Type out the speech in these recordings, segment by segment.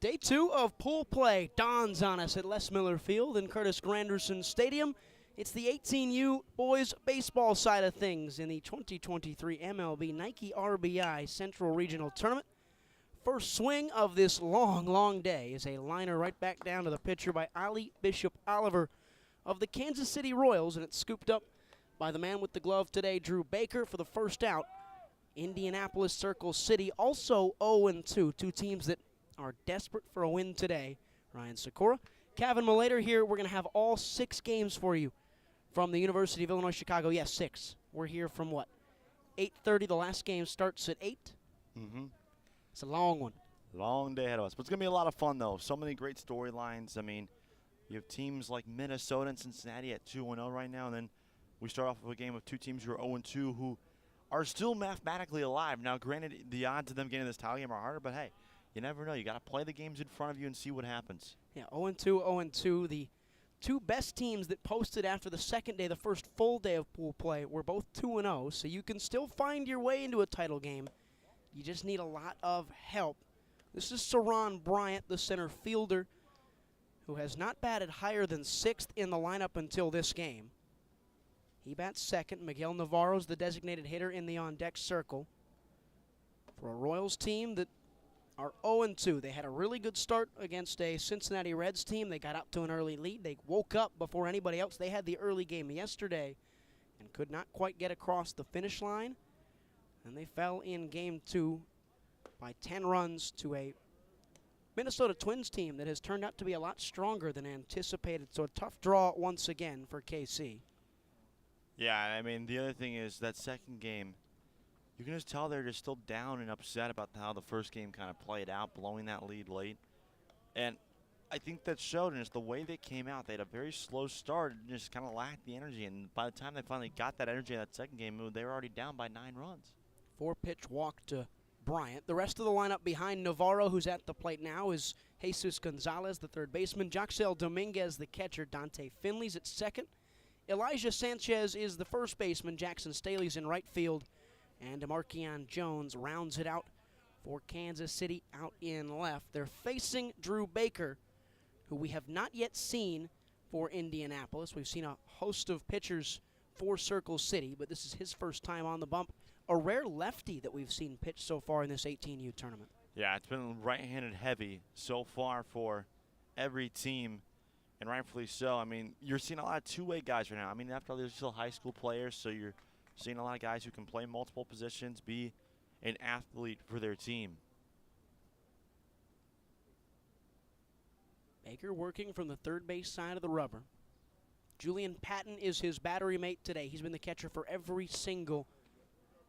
Day two of pool play dawns on us at Les Miller Field and Curtis Granderson Stadium. It's the 18U boys baseball side of things in the 2023 MLB Nike RBI Central Regional Tournament. First swing of this long day is a liner right back down to the pitcher by Ali Bishop Oliver of the Kansas City Royals, and it's scooped up by the man with the glove today, Drew Baker, for the first out. Indianapolis Circle City also 0-2, two teams that are desperate for a win today. Ryan Sikora, Kevin Malater here. We're going to have all 6 games for you from the University of Illinois Chicago. Yes, 6. We're here from what? 8:30. The last game starts at 8. It's a long one. Long day ahead of us. But it's going to be a lot of fun, though. So many great storylines. I mean, you have teams like Minnesota and Cincinnati at 2-0 right now. And then we start off with a game of 2 teams who are 0-2 who are still mathematically alive. Now, granted, the odds of them getting this title game are harder, but hey, you never know. You got to play the games in front of you and see what happens. Yeah, 0-2, 0-2. The 2 best teams that posted after the second day, the first full day of pool play, were both 2-0. So you can still find your way into a title game. You just need a lot of help. This is Saron Bryant, the center fielder, who has not batted higher than 6th in the lineup until this game. He bats second. Miguel Navarro's the designated hitter in the on-deck circle. For a Royals team that are 0-2. They had a really good start against a Cincinnati Reds team. They got out to an early lead. They woke up before anybody else. They had the early game yesterday and could not quite get across the finish line. And they fell in game 2 by 10 runs to a Minnesota Twins team that has turned out to be a lot stronger than anticipated. So a tough draw once again for KC. Yeah, I mean, the other thing is that second game, you can just tell they're just still down and upset about how the first game kind of played out, blowing that lead late. And I think that showed in just the way they came out. They had a very slow start and just kind of lacked the energy. And by the time they finally got that energy in that second game, they were already down by 9 runs. 4-pitch walk to Bryant. The rest of the lineup behind Navarro, who's at the plate now, is Jesus Gonzalez, the third baseman. Joxel Dominguez, the catcher. Dante Finley's at second. Elijah Sanchez is the first baseman. Jackson Staley's in right field. And DeMarquion Jones rounds it out for Kansas City out in left. They're facing Drew Baker, who we have not yet seen for Indianapolis. We've seen a host of pitchers for Circle City, but this is his first time on the bump. A rare lefty that we've seen pitch so far in this 18U tournament. Yeah, it's been right-handed heavy so far for every team, and rightfully so. I mean, you're seeing a lot of two-way guys right now. I mean, after all, they're still high school players, so you're seeing a lot of guys who can play multiple positions, be an athlete for their team. Baker working from the third base side of the rubber. Julian Patton is his battery mate today. He's been the catcher for every single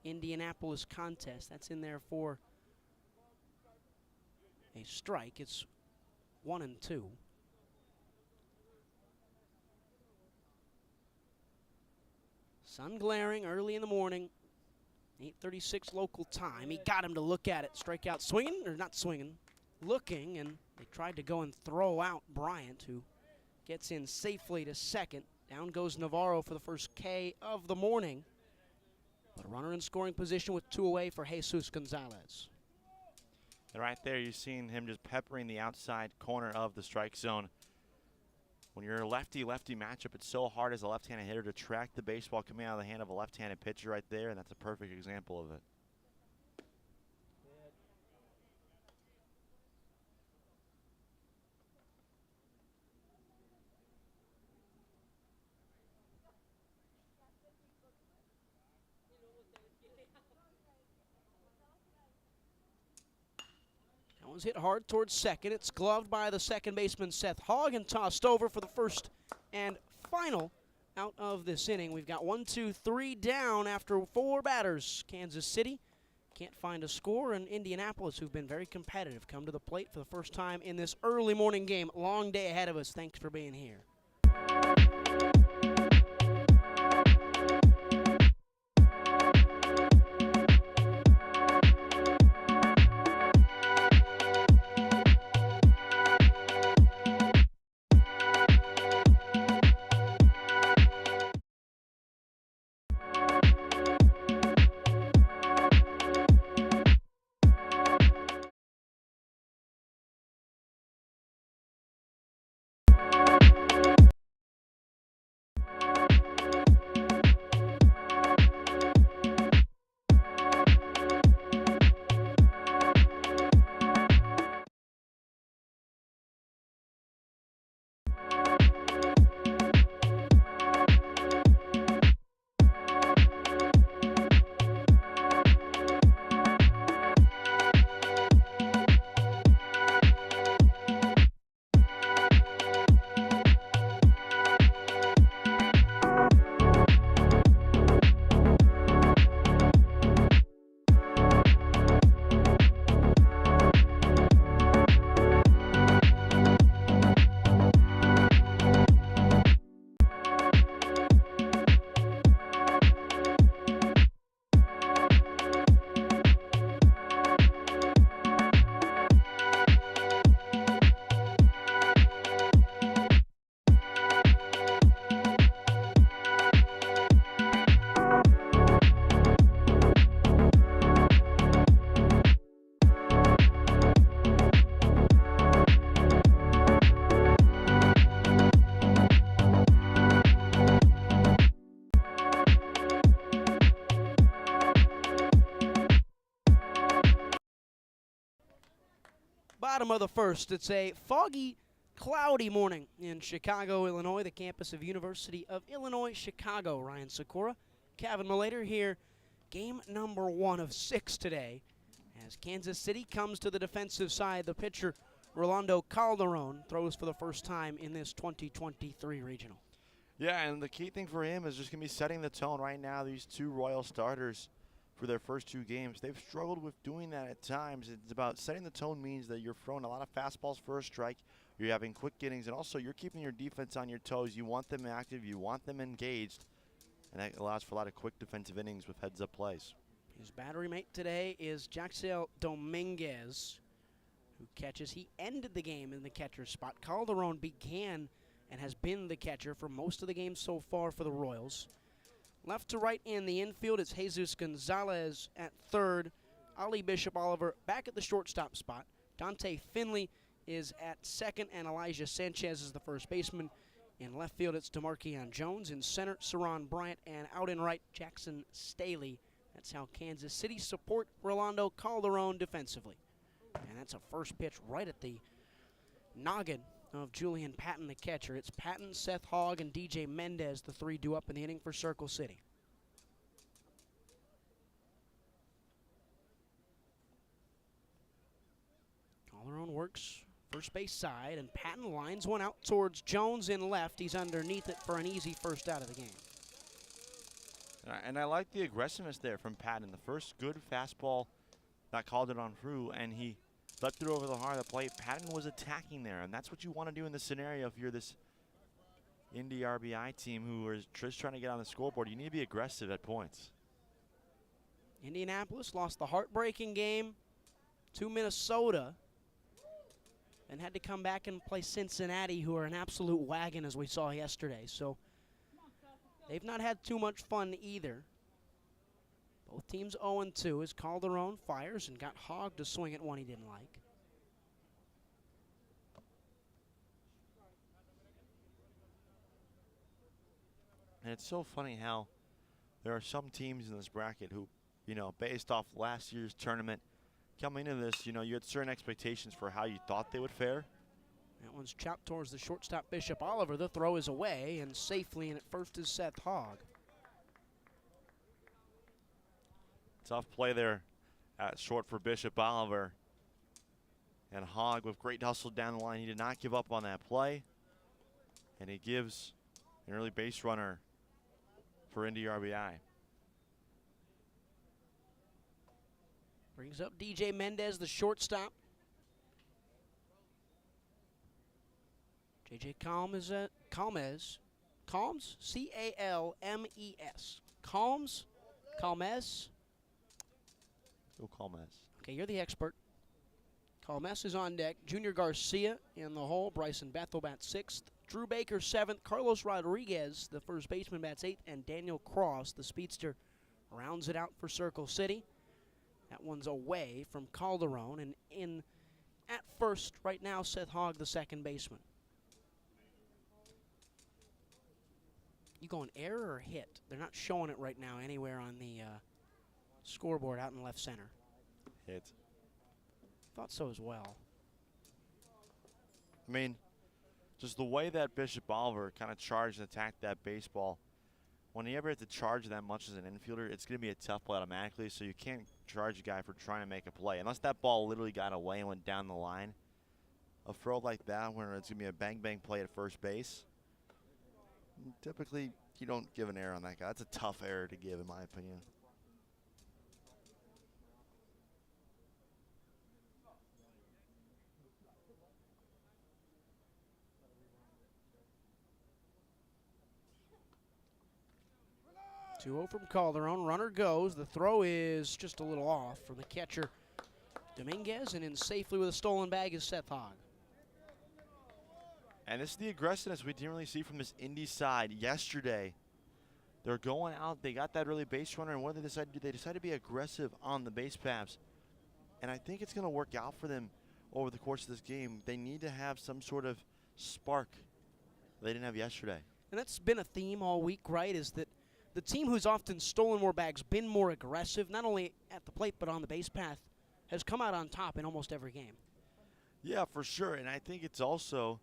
Indianapolis contest. That's in there for a strike. It's 1-2. Sun glaring early in the morning, 8:36 local time. He got him to look at it. Strikeout swinging, or not swinging, looking, and they tried to go and throw out Bryant, who gets in safely to second. Down goes Navarro for the first K of the morning. But a runner in scoring position with 2 away for Jesus Gonzalez. And right there, you're seeing him just peppering the outside corner of the strike zone. When you're a lefty-lefty matchup, it's so hard as a left-handed hitter to track the baseball coming out of the hand of a left-handed pitcher right there, and that's a perfect example of it. That was hit hard towards second. It's gloved by the second baseman, Seth Hogg, and tossed over for the first and final out of this inning. We've got 1, 2, 3 down after 4 batters. Kansas City can't find a score, and Indianapolis, who've been very competitive, come to the plate for the first time in this early morning game. Long day ahead of us. Thanks for being here. Bottom of the first, it's a foggy, cloudy morning in Chicago, Illinois, the campus of University of Illinois, Chicago. Ryan Sikora, Kevin Malater here. Game number 1 of 6 today as Kansas City comes to the defensive side. The pitcher, Rolando Calderon, throws for the first time in this 2023 regional. Yeah, and the key thing for him is just going to be setting the tone right now. These two Royal starters for their first 2 games, they've struggled with doing that at times. It's about setting the tone means that you're throwing a lot of fastballs for a strike, you're having quick innings, and also you're keeping your defense on your toes. You want them active, you want them engaged, and that allows for a lot of quick defensive innings with heads-up plays. His battery mate today is Jaxel Dominguez, who catches. He ended the game in the catcher's spot. Calderon began and has been the catcher for most of the game so far for the Royals. Left to right in the infield, it's Jesus Gonzalez at third. Ali Bishop Oliver back at the shortstop spot. Dante Finley is at second, and Elijah Sanchez is the first baseman. In left field, it's DeMarquion Jones. In center, Saron Bryant, and out in right, Jackson Staley. That's how Kansas City support Rolando Calderon defensively. And that's a first pitch right at the noggin of Julian Patton, the catcher. It's Patton, Seth Hogg, and DJ Mendez, the 3 due up in the inning for Circle City. Calderon works first base side, and Patton lines one out towards Jones in left. He's underneath it for an easy first out of the game. And I like the aggressiveness there from Patton. The first good fastball that called it on through, and he left it over the heart of the plate. Patton was attacking there, and that's what you want to do in this scenario if you're this Indy RBI team who is just trying to get on the scoreboard. You need to be aggressive at points. Indianapolis lost the heartbreaking game to Minnesota and had to come back and play Cincinnati, who are an absolute wagon, as we saw yesterday. So they've not had too much fun either. Both teams 0-2 as Calderon fires and got Hogg to swing at one he didn't like. And it's so funny how there are some teams in this bracket who, you know, based off last year's tournament, coming into this, you know, you had certain expectations for how you thought they would fare. That one's chopped towards the shortstop, Bishop Oliver. The throw is away, and safely, and at first is Seth Hogg. Tough play there at short for Bishop Oliver. And Hogg with great hustle down the line. He did not give up on that play. And he gives an early base runner for Indy RBI. Brings up DJ Mendez, the shortstop. JJ Calmes, C-A-L-M-E-S. Calmes? Go Calmes. Okay, you're the expert. Calmes is on deck. Junior Garcia in the hole. Bryson Bethel bats 6th. Drew Baker 7th. Carlos Rodriguez, the first baseman, bats 8th. And Daniel Cross, the speedster, rounds it out for Circle City. That one's away from Calderon. And in at first right now, Seth Hogg, the second baseman. You going error or hit? They're not showing it right now anywhere on the scoreboard out in left center. Hit. Thought so as well. I mean, just the way that Bishop Oliver kind of charged and attacked that baseball, when you ever have to charge that much as an infielder, it's going to be a tough play automatically, so you can't charge a guy for trying to make a play. Unless that ball literally got away and went down the line, a throw like that where it's going to be a bang-bang play at first base, typically you don't give an error on that guy. That's a tough error to give, in my opinion. Two-0 from Calderon. Runner goes. The throw is just a little off from the catcher, Dominguez, and in safely with a stolen bag is Seth Hogg. And this is the aggressiveness we didn't really see from this Indy side yesterday. They're going out. They got that early base runner, and what did they decide to do? They decided to be aggressive on the base paths. And I think it's going to work out for them over the course of this game. They need to have some sort of spark they didn't have yesterday. And that's been a theme all week, right, is that the team who's often stolen more bags, been more aggressive, not only at the plate but on the base path, has come out on top in almost every game. Yeah, for sure. And I think it's also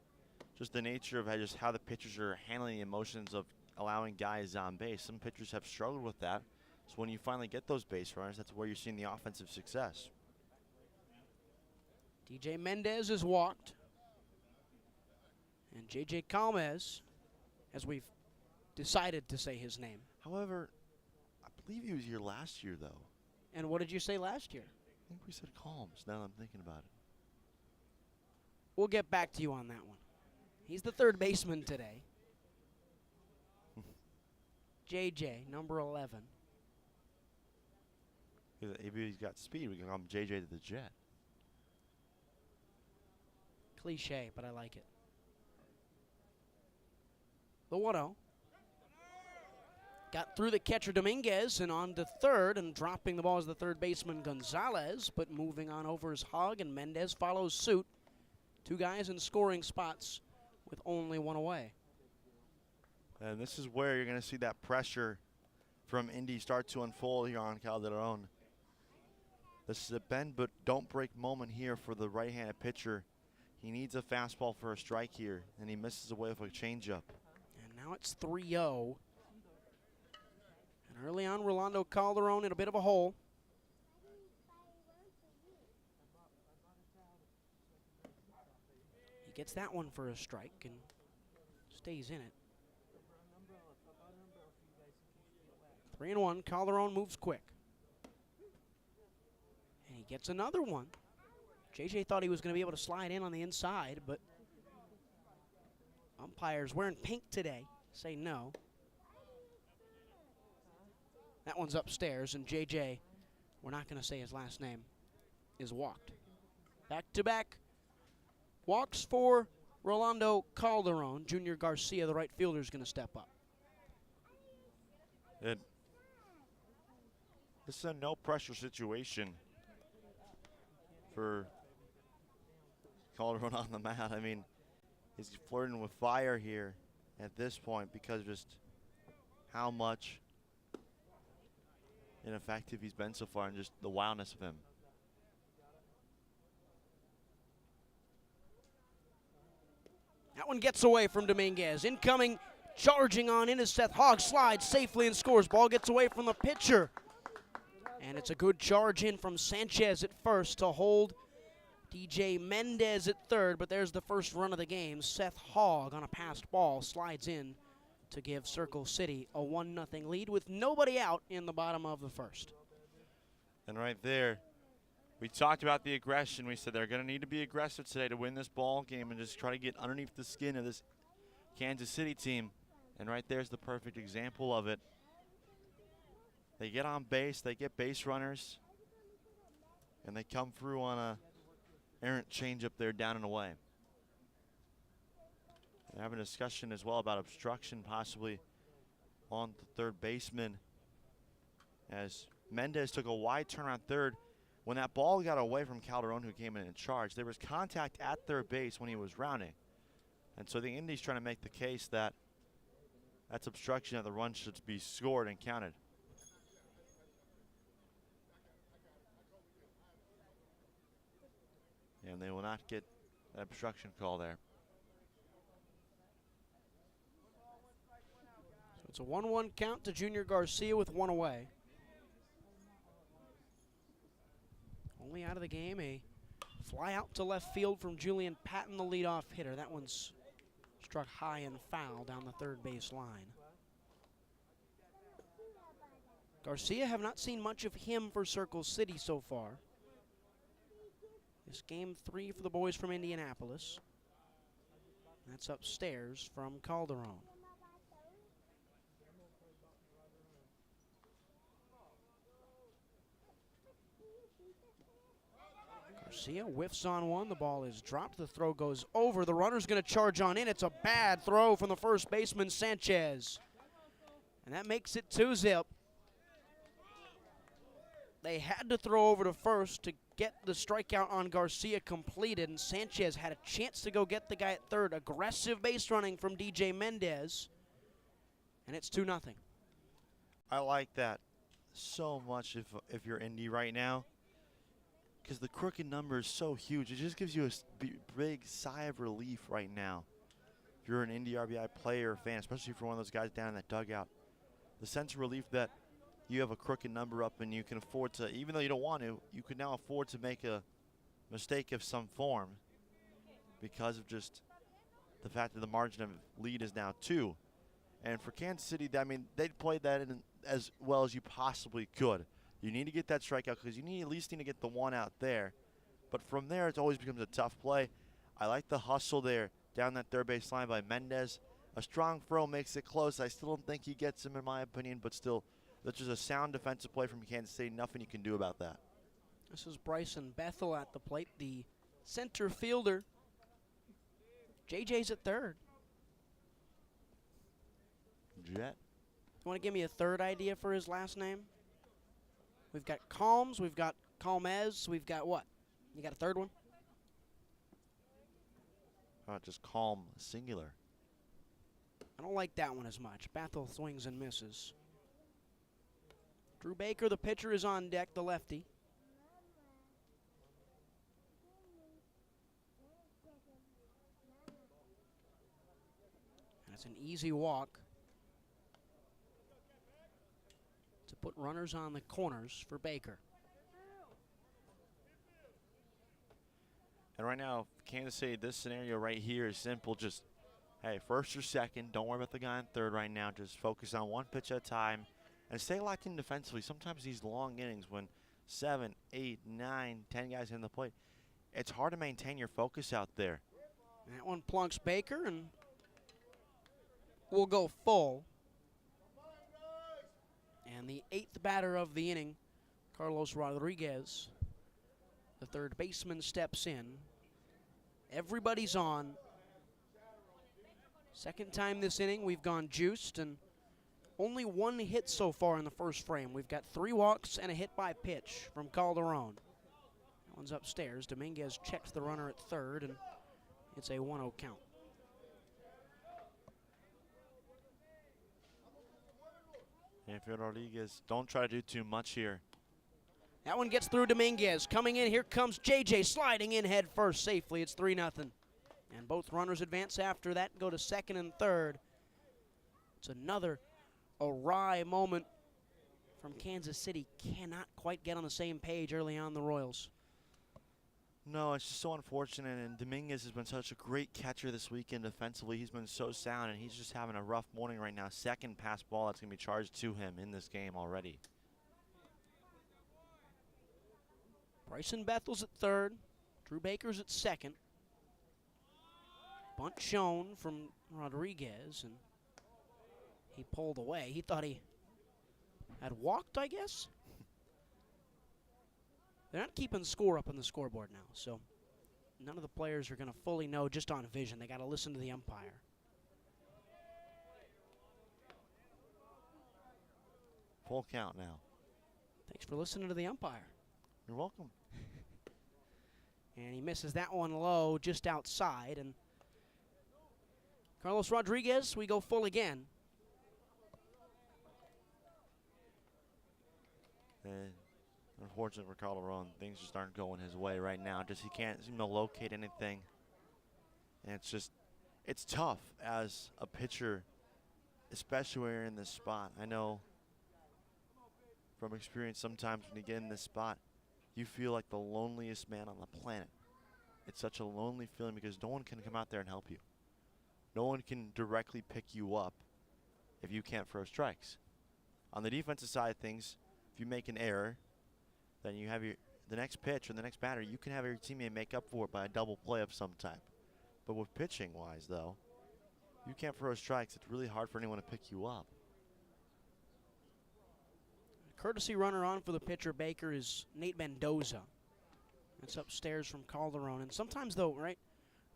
just the nature of just how the pitchers are handling the emotions of allowing guys on base. Some pitchers have struggled with that. So when you finally get those base runners, that's where you're seeing the offensive success. DJ Mendez is walked. And JJ Calmez, as we've decided to say his name. However, I believe he was here last year, though. And what did you say last year? I think we said Calms, now that I'm thinking about it. We'll get back to you on that one. He's the third baseman today. JJ, number 11. Maybe he's got speed. We can call him JJ to the Jet. Cliche, but I like it. The 1-0. Got through the catcher Dominguez and on to third, and dropping the ball is the third baseman Gonzalez, but moving on over is Hogg, and Mendez follows suit. Two guys in scoring spots with only one away. And this is where you're going to see that pressure from Indy start to unfold here on Calderon. This is a bend but don't break moment here for the right-handed pitcher. He needs a fastball for a strike here, and he misses away with a changeup. And now it's 3-0. And early on, Rolando Calderon in a bit of a hole. He gets that one for a strike and stays in it. 3-1. Calderon moves quick. And he gets another one. JJ thought he was going to be able to slide in on the inside, but umpires wearing pink today say no. That one's upstairs, and JJ, we're not going to say his last name, is walked. Back-to-back walks for Rolando Calderon. Junior Garcia, the right fielder, is going to step up. This is a no-pressure situation for Calderon on the mat. I mean, he's flirting with fire here at this point because of just how much ineffective he's been so far and just the wildness of him. That one gets away from Dominguez. Incoming, charging on in is Seth Hogg. Slides safely and scores. Ball gets away from the pitcher. And it's a good charge in from Sanchez at first to hold DJ Mendez at third, but there's the first run of the game. Seth Hogg on a passed ball slides in to give Circle City a 1-0 lead with nobody out in the bottom of the first. And right there, we talked about the aggression. We said they're going to need to be aggressive today to win this ball game and just try to get underneath the skin of this Kansas City team. And right there's the perfect example of it. They get on base, they get base runners, and they come through on a errant changeup there down and away. They're having a discussion as well about obstruction possibly on the third baseman as Mendez took a wide turn on third. When that ball got away from Calderon, who came in charge, there was contact at third base when he was rounding. And so the Indy's trying to make the case that that's obstruction, that the run should be scored and counted. And they will not get that obstruction call there. So it's a 1-1 count to Junior Garcia with one away. Only out of the game, a fly out to left field from Julian Patton, the leadoff hitter. That one's struck high and foul down the third base line. Garcia, have not seen much of him for Circle City so far. This game 3 for the boys from Indianapolis. That's upstairs from Calderon. Garcia whiffs on one. The ball is dropped. The throw goes over. The runner's going to charge on in. It's a bad throw from the first baseman, Sanchez. And that makes it 2-0. They had to throw over to first to get the strikeout on Garcia completed, and Sanchez had a chance to go get the guy at third. Aggressive base running from DJ Mendez, and it's 2-0. I like that so much if you're Indy right now. because the crooked number is so huge. It just gives you a big sigh of relief right now. If you're an Indy RBI player or fan, especially for one of those guys down in that dugout, the sense of relief that you have a crooked number up and you can afford to, even though you don't want to, you can now afford to make a mistake of some form because of just the fact that the margin of lead is now 2. And for Kansas City, I mean, they played that in as well as you possibly could. You need to get that strikeout because you at least need to get the 1 out there. But from there, it always becomes a tough play. I like the hustle there down that third base line by Mendez. A strong throw makes it close. I still don't think he gets him in my opinion, but still, that's just a sound defensive play from Kansas City. Nothing you can do about that. This is Bryson Bethel at the plate, the center fielder. JJ's at third. Jet. You want to give me a third idea for his last name? We've got Calms, we've got Calmez, we've got what? You got a third one? Just calm, singular. I don't like that one as much. Bethel swings and misses. Drew Baker, the pitcher, is on deck, the lefty. And it's an easy walk to put runners on the corners for Baker. And right now, Kansas City, this scenario right here is simple. Just, hey, first or second, don't worry about the guy in third right now. Just focus on one pitch at a time and stay locked in defensively. Sometimes these long innings when 7, 8, 9, 10 guys in the plate, it's hard to maintain your focus out there. That one plunks Baker and will go full. And the 8th batter of the inning, Carlos Rodriguez, the third baseman, steps in. Everybody's on. Second time this inning we've gone juiced, and only 1 hit so far in the first frame. We've got 3 walks and a hit by pitch from Calderon. That one's upstairs. Dominguez checks the runner at third, and it's a 1-0 count. Anfield Rodriguez, don't try to do too much here. That one gets through Dominguez. Coming in, here comes JJ sliding in head first safely. It's 3-0. And both runners advance after that and go to second and third. It's another awry moment from Kansas City. Cannot quite get on the same page early on, the Royals. No, it's just so unfortunate, and Dominguez has been such a great catcher this weekend defensively. He's been so sound, and he's just having a rough morning right now. Second pass ball that's going to be charged to him in this game already. Bryson Bethel's at third. Drew Baker's at second. Bunt shown from Rodriguez, and he pulled away. He thought he had walked, I guess. They're not keeping the score up on the scoreboard now, so none of the players are going to fully know just on vision. They got to listen to the umpire. Full count now. Thanks for listening to the umpire. You're welcome. And he misses that one low just outside. And Carlos Rodriguez, we go full again. Unfortunately for Calderon, things just aren't going his way right now. Just he can't seem to locate anything. And it's tough as a pitcher, especially when you're in this spot. I know from experience sometimes when you get in this spot, you feel like the loneliest man on the planet. It's such a lonely feeling because no one can come out there and help you. No one can directly pick you up if you can't throw strikes. On the defensive side of things, if you make an error, then you have the next pitch or the next batter, you can have your teammate make up for it by a double play of some type. But with pitching-wise, though, you can't throw strikes. It's really hard for anyone to pick you up. Courtesy runner on for the pitcher Baker is Nate Mendoza. That's upstairs from Calderon. And sometimes, though, right,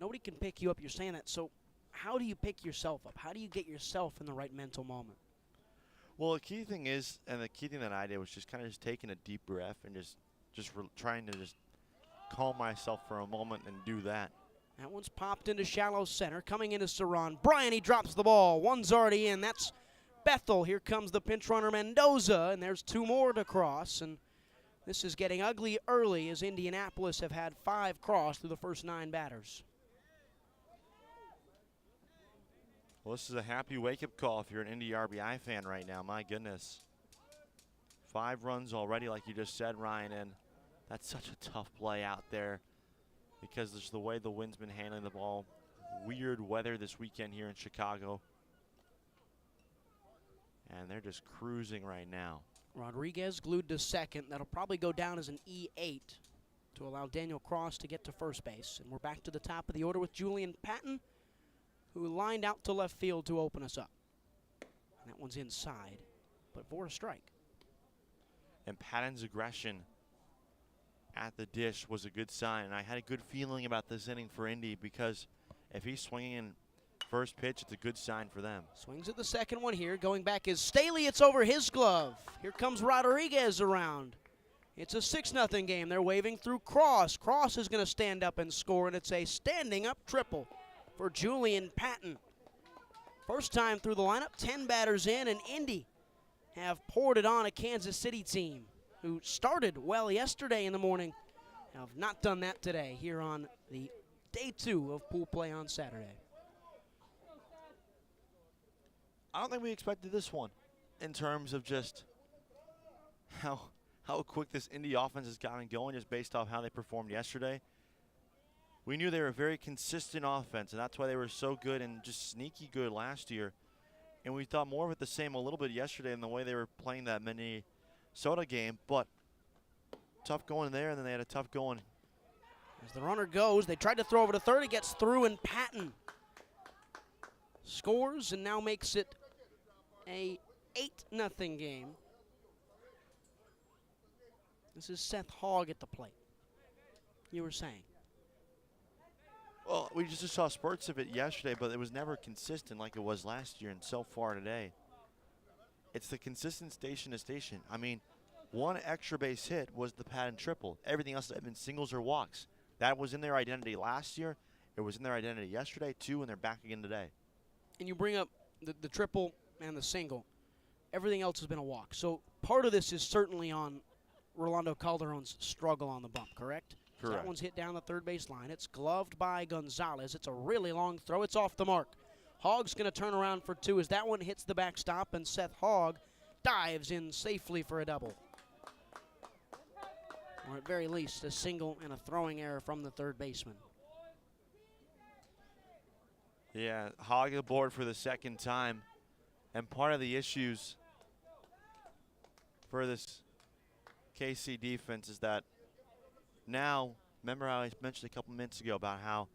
nobody can pick you up. You're saying that. So how do you pick yourself up? How do you get yourself in the right mental moment? Well, the key thing is, and the key thing that I did was just kind of just taking a deep breath and trying to just calm myself for a moment and do that. That one's popped into shallow center. Coming into Saran. Bryan, he drops the ball. One's already in. That's Bethel. Here comes the pinch runner Mendoza, and there's 2 more to cross. And This is getting ugly early as Indianapolis have had 5 cross through the first 9 batters. Well, this is a happy wake-up call if you're an Indy RBI fan right now. My goodness. 5 runs already, like you just said, Ryan, and that's such a tough play out there because there's the way the wind's been handling the ball. Weird weather this weekend here in Chicago. And they're just cruising right now. Rodriguez glued to second. That'll probably go down as an E8 to allow Daniel Cross to get to first base. And we're back to the top of the order with Julian Patton, who lined out to left field to open us up. And that one's inside, but for a strike. And Patton's aggression at the dish was a good sign. And I had a good feeling about this inning for Indy because if he's swinging in first pitch, it's a good sign for them. Swings at the second one here. Going back is Staley. It's over his glove. Here comes Rodriguez around. It's a 6-0 game. They're waving through Cross. Cross is going to stand up and score, and it's a standing-up triple for Julian Patton. First time through the lineup, 10 batters in, and Indy have poured it on a Kansas City team who started well yesterday in the morning. Have not done that today here on the day 2 of pool play on Saturday. I don't think we expected this one in terms of just how quick this Indy offense has gotten going just based off how they performed yesterday. We knew they were a very consistent offense, and that's why they were so good and just sneaky good last year. And we thought more of it the same a little bit yesterday in the way they were playing that Minnesota game, but tough going there, and then they had a tough going. As the runner goes, they tried to throw over to third. It gets through, and Patton scores and now makes it a 8-0 game. This is Seth Hogg at the plate. You were saying. Well, we just saw spurts of it yesterday, but it was never consistent like it was last year and so far today. It's the consistent station to station. I mean, one extra base hit was the Patton triple. Everything else had been singles or walks. That was in their identity last year. It was in their identity yesterday, too, and they're back again today. And you bring up the triple and the single. Everything else has been a walk. So part of this is certainly on Rolando Calderon's struggle on the bump, correct? Correct. That one's hit down the third base line. It's gloved by Gonzalez. It's a really long throw. It's off the mark. Hogg's going to turn around for 2 as that one hits the backstop, and Seth Hogg dives in safely for a double. Or at very least, a single and a throwing error from the third baseman. Yeah, Hogg aboard for the second time. And part of the issues for this KC defense is that now, remember how I mentioned a couple minutes ago about how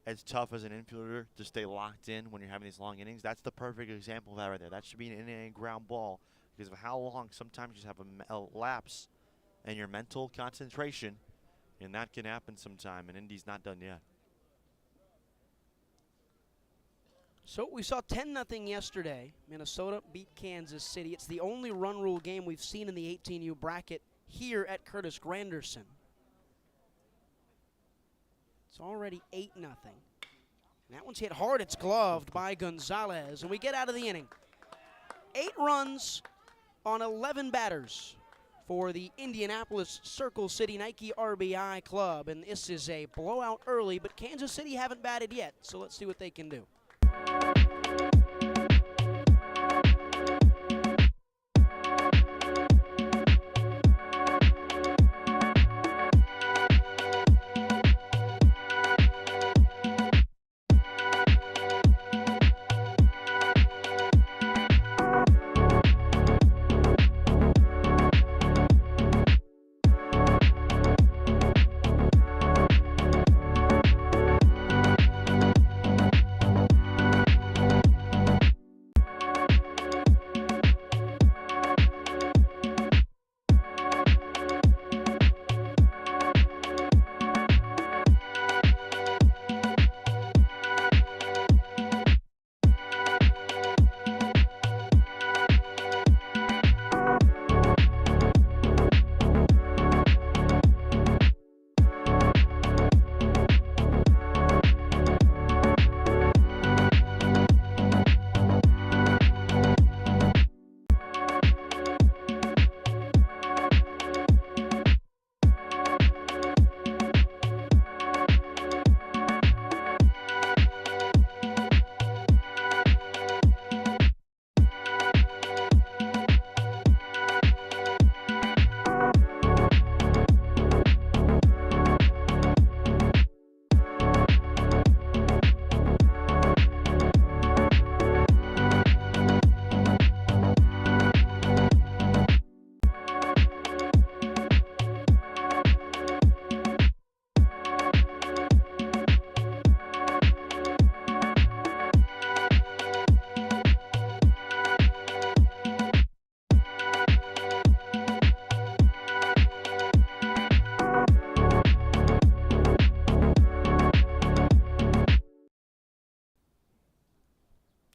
it's tough as an infielder to stay locked in when you're having these long innings? That's the perfect example of that right there. That should be an inning ground ball because of how long sometimes you just have a lapse in your mental concentration, and that can happen sometime, and Indy's not done yet. So we saw 10-0 yesterday. Minnesota beat Kansas City. It's the only run rule game we've seen in the 18U bracket here at Curtis Granderson. It's already 8-0. And that one's hit hard. It's gloved by Gonzalez. And we get out of the inning. 8 runs on 11 batters for the Indianapolis Circle City Nike RBI Club. And this is a blowout early, but Kansas City haven't batted yet. So let's see what they can do.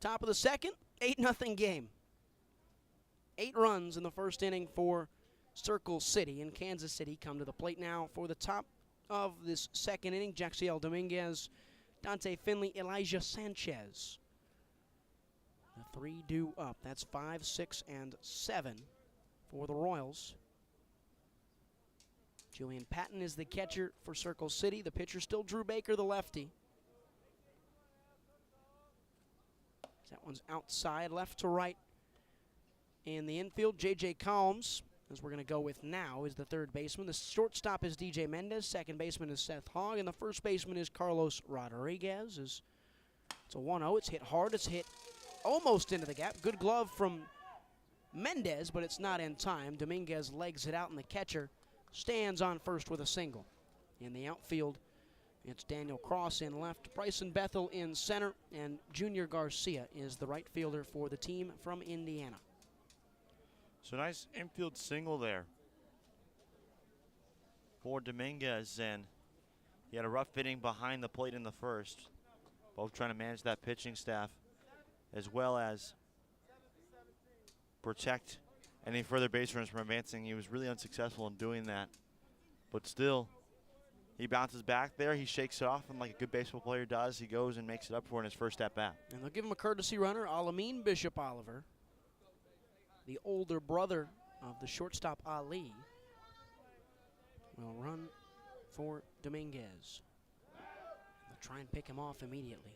Top of the second, 8-0 game. 8 runs in the first inning for Circle City, and Kansas City come to the plate now for the top of this second inning. Jaxiel Dominguez, Dante Finley, Elijah Sanchez. The 3 due up. That's 5, 6, and 7 for the Royals. Julian Patton is the catcher for Circle City. The pitcher still Drew Baker, the lefty. That one's outside, left to right. In the infield, J.J. Combs, as we're going to go with now, is the third baseman. The shortstop is DJ Mendez. Second baseman is Seth Hogg. And the first baseman is Carlos Rodriguez. It's a 1-0. It's hit hard. It's hit almost into the gap. Good glove from Mendez, but it's not in time. Dominguez legs it out, and the catcher stands on first with a single. In the outfield, it's Daniel Cross in left, Bryson Bethel in center, and Junior Garcia is the right fielder for the team from Indiana. So nice infield single there for Dominguez, and he had a rough inning behind the plate in the first. Both trying to manage that pitching staff as well as protect any further base runners from advancing. He was really unsuccessful in doing that, but still he bounces back there. He shakes it off, and like a good baseball player does, he goes and makes it up for in his first at bat. And they'll give him a courtesy runner, Alameen Bishop Oliver, the older brother of the shortstop Ali, will run for Dominguez. They'll try and pick him off immediately.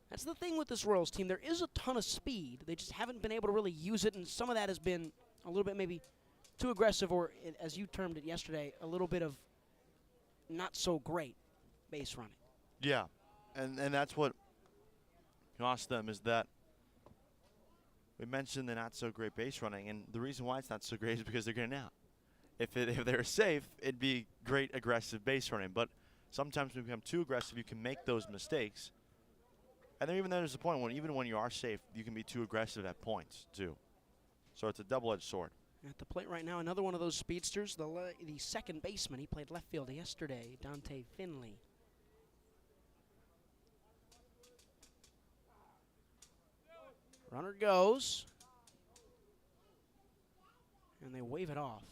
That's the thing with this Royals team. There is a ton of speed. They just haven't been able to really use it, and some of that has been a little bit maybe too aggressive, or as you termed it yesterday, a little bit of not so great base running. Yeah, and that's what cost them, is that we mentioned the not so great base running, and the reason why it's not so great is because they're getting out. If they're safe, it'd be great aggressive base running, but sometimes when you become too aggressive, you can make those mistakes. And then even there's a point when even when you are safe, you can be too aggressive at points too. So it's a double-edged sword. At the plate right now, another one of those speedsters, the second baseman. He played left field yesterday, Dante Finley. Runner goes, and they wave it off.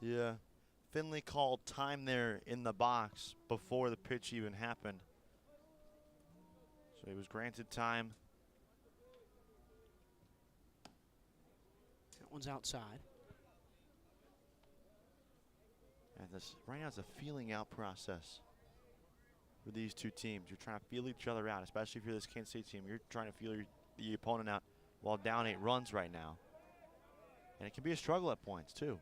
Yeah, Finley called time there in the box before the pitch even happened. So he was granted time. That one's outside. And this right now it's a feeling out process for these two teams. You're trying to feel each other out, especially if you're this Kansas City team. You're trying to feel the opponent out while down 8 runs right now. And it can be a struggle at points too.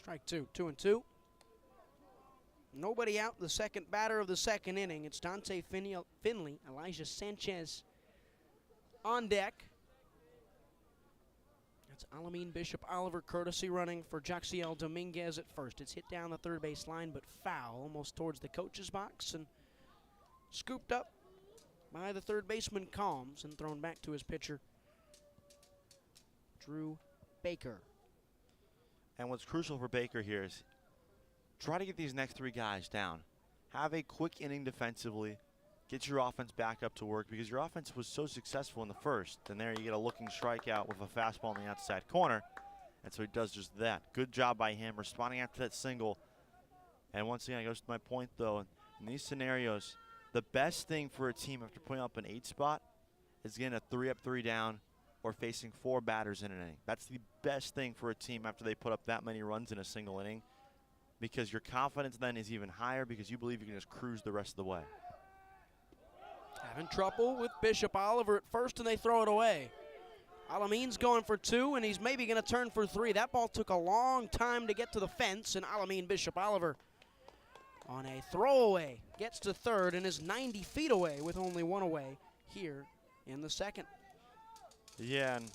Strike 2, 2-2. Nobody out. The second batter of the second inning. It's Dante Finley, Elijah Sanchez on deck. That's Alameen Bishop Oliver courtesy running for Jaxiel Dominguez at first. It's hit down the third base line, but foul almost towards the coach's box and scooped up by the third baseman Combs and thrown back to his pitcher, Drew Baker. And what's crucial for Baker here is try to get these next 3 guys down. Have a quick inning defensively. Get your offense back up to work, because your offense was so successful in the first. And there you get a looking strikeout with a fastball in the outside corner. And so he does just that. Good job by him responding after that single. And once again, it goes to my point, though. In these scenarios, the best thing for a team after putting up an 8 spot is getting a 3 up, 3 down, or facing 4 batters in an inning. That's the best thing for a team after they put up that many runs in a single inning, because your confidence then is even higher because you believe you can just cruise the rest of the way. Having trouble with Bishop Oliver at first, and they throw it away. Alameen's going for 2, and he's maybe going to turn for 3. That ball took a long time to get to the fence, and Alameen Bishop Oliver on a throwaway gets to third and is 90 feet away with only 1 away here in the second. Yeah, and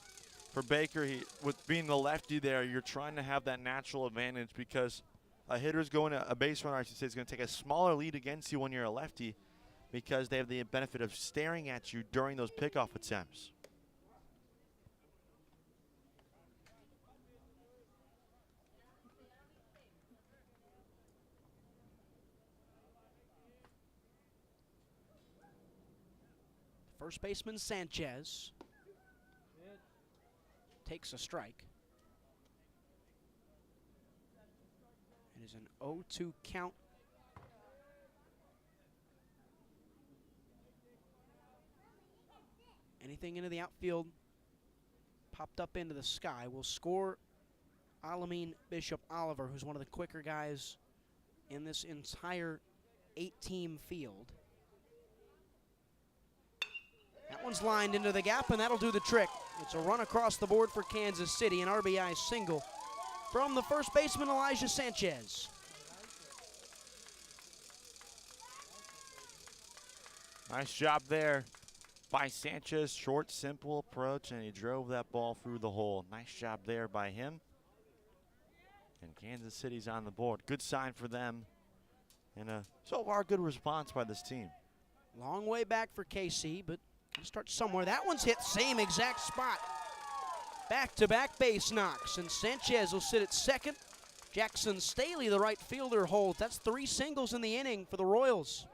for Baker, with being the lefty there, you're trying to have that natural advantage, because a hitter's going to, a base runner, I should say, is going to take a smaller lead against you when you're a lefty because they have the benefit of staring at you during those pickoff attempts. First baseman Sanchez takes a strike. It is an 0-2 count. Anything into the outfield popped up into the sky will score Alameen Bishop Oliver, who's one of the quicker guys in this entire 8-team field. That one's lined into the gap, and that'll do the trick. It's a run across the board for Kansas City, an RBI single from the first baseman, Elijah Sanchez. Nice job there by Sanchez. Short, simple approach, and he drove that ball through the hole. Nice job there by him. And Kansas City's on the board. Good sign for them. And so far, good response by this team. Long way back for KC, but you start somewhere. That one's hit same exact spot. Back-to-back base knocks, and Sanchez will sit at second. Jackson Staley, the right fielder, holds. That's 3 singles in the inning for the Royals.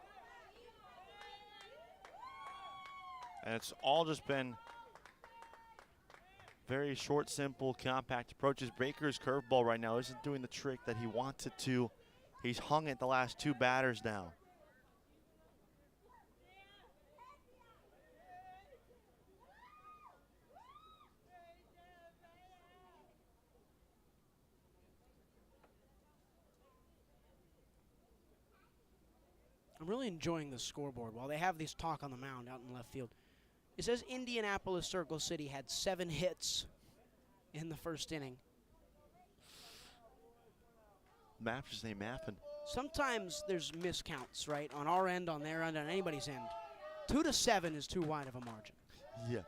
And it's all just been very short, simple, compact approaches. Baker's curveball right now isn't doing the trick that he wants it to. He's hung it the last 2 batters now. I'm really enjoying the scoreboard. While they have this talk on the mound out in left field, it says Indianapolis Circle City had 7 hits in the first inning. Maps just ain't mapping. Sometimes there's miscounts, right? On our end, on their end, on anybody's end. 2 to 7 is too wide of a margin. Yes.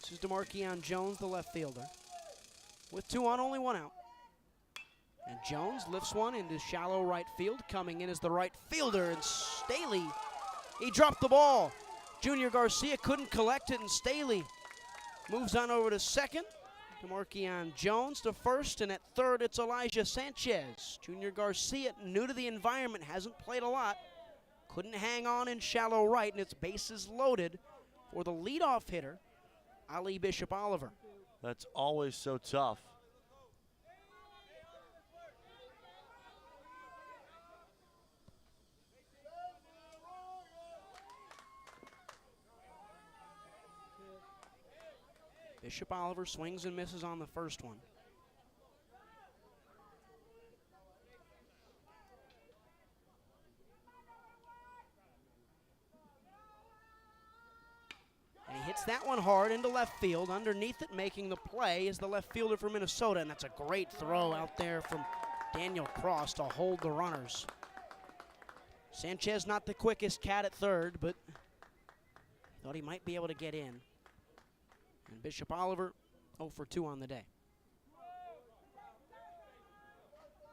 This is DeMarquion Jones, the left fielder. With 2 on, only 1 out. And Jones lifts one into shallow right field. Coming in as the right fielder, and Staley, he dropped the ball. Junior Garcia couldn't collect it, and Staley moves on over to second. DeMarquion Jones to first, and at third it's Elijah Sanchez. Junior Garcia, new to the environment, hasn't played a lot. Couldn't hang on in shallow right, and it's bases loaded for the leadoff hitter, Ali Bishop Oliver. That's always so tough. Bishop Oliver swings and misses on the first one. And he hits that one hard into left field. Underneath it, making the play, is the left fielder for Minnesota, and that's a great throw out there from Daniel Cross to hold the runners. Sanchez not the quickest cat at third, but thought he might be able to get in. And Bishop Oliver 0 for 2 on the day.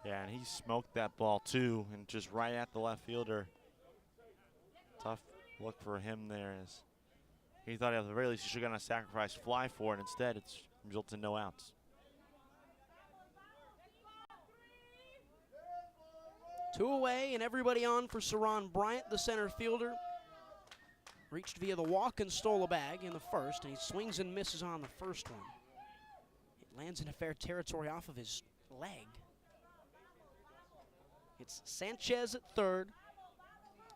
Yeah, and he smoked that ball too, and just right at the left fielder. Tough look for him there, as he thought at the very least he should have gotten a sacrifice fly for it. Instead, it's resulted in no outs. Two away, and everybody on for Saron Bryant, the center fielder. Reached via the walk and stole a bag in the first, and he swings and misses on the first one. It lands into fair territory off of his leg. It's Sanchez at third,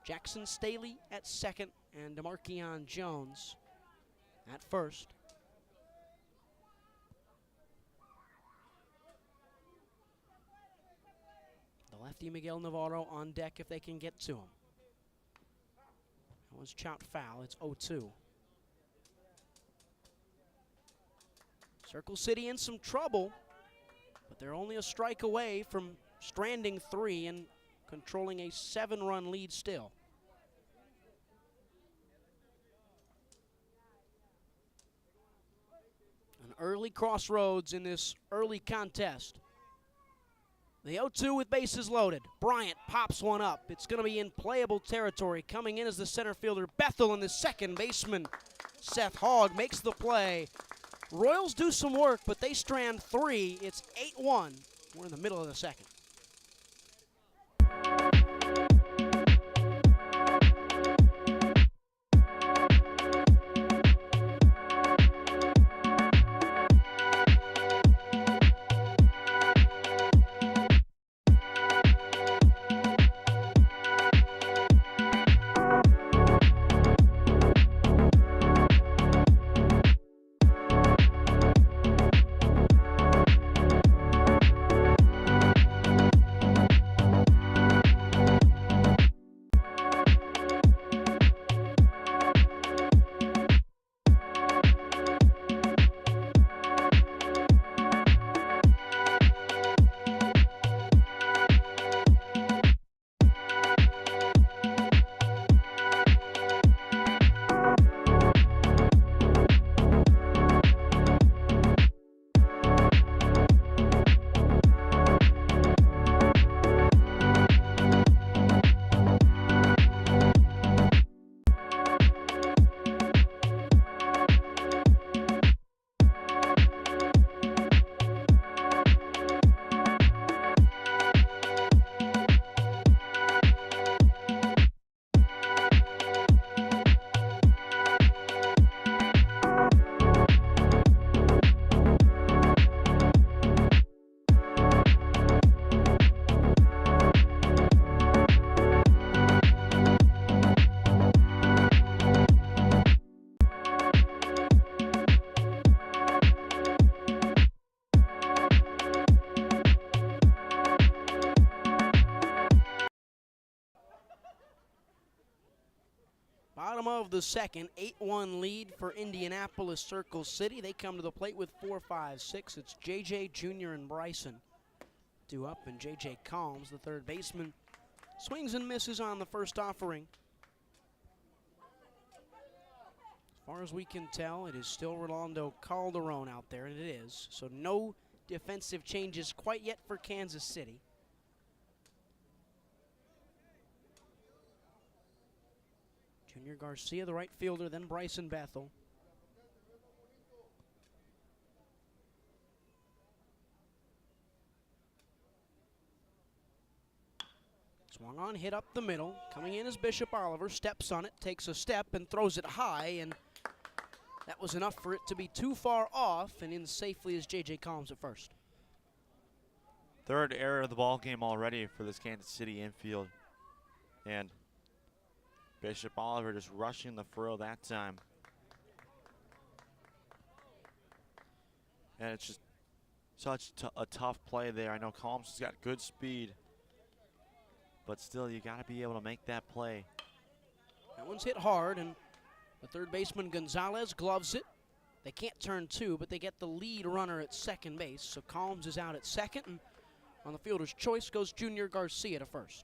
Jackson Staley at second, and DeMarquion Jones at first. The lefty Miguel Navarro on deck if they can get to him. That one's chopped foul. It's 0-2. Circle City in some trouble, but they're only a strike away from stranding 3 and controlling a 7-run lead still. An early crossroads in this early contest. The 0-2 with bases loaded. Bryant pops one up. It's going to be in playable territory. Coming in as the center fielder, Bethel, and the second baseman, Seth Hogg, makes the play. Royals do some work, but they strand 3. It's 8-1. We're in the middle of the second. Bottom of the second, 8-1 lead for Indianapolis Circle City. They come to the plate with 4-5-6. It's JJ Jr. and Bryson due up, and JJ Calms, the third baseman, swings and misses on the first offering. As far as we can tell, it is still Rolando Calderon out there, and it is. So no defensive changes quite yet for Kansas City. Junior Garcia, the right fielder, then Bryson Bethel. Swung on, hit up the middle. Coming in is Bishop Oliver, steps on it, takes a step, and throws it high, and that was enough for it to be too far off, and in safely is J.J. Calms at first. Third error of the ball game already for this Kansas City infield. And Bishop Oliver just rushing the throw that time. And it's just such a tough play there. I know Calms has got good speed, but still you got to be able to make that play. That one's hit hard, and the third baseman Gonzalez gloves it. They can't turn two, but they get the lead runner at second base. So Calms is out at second, and on the fielder's choice goes Junior Garcia to first.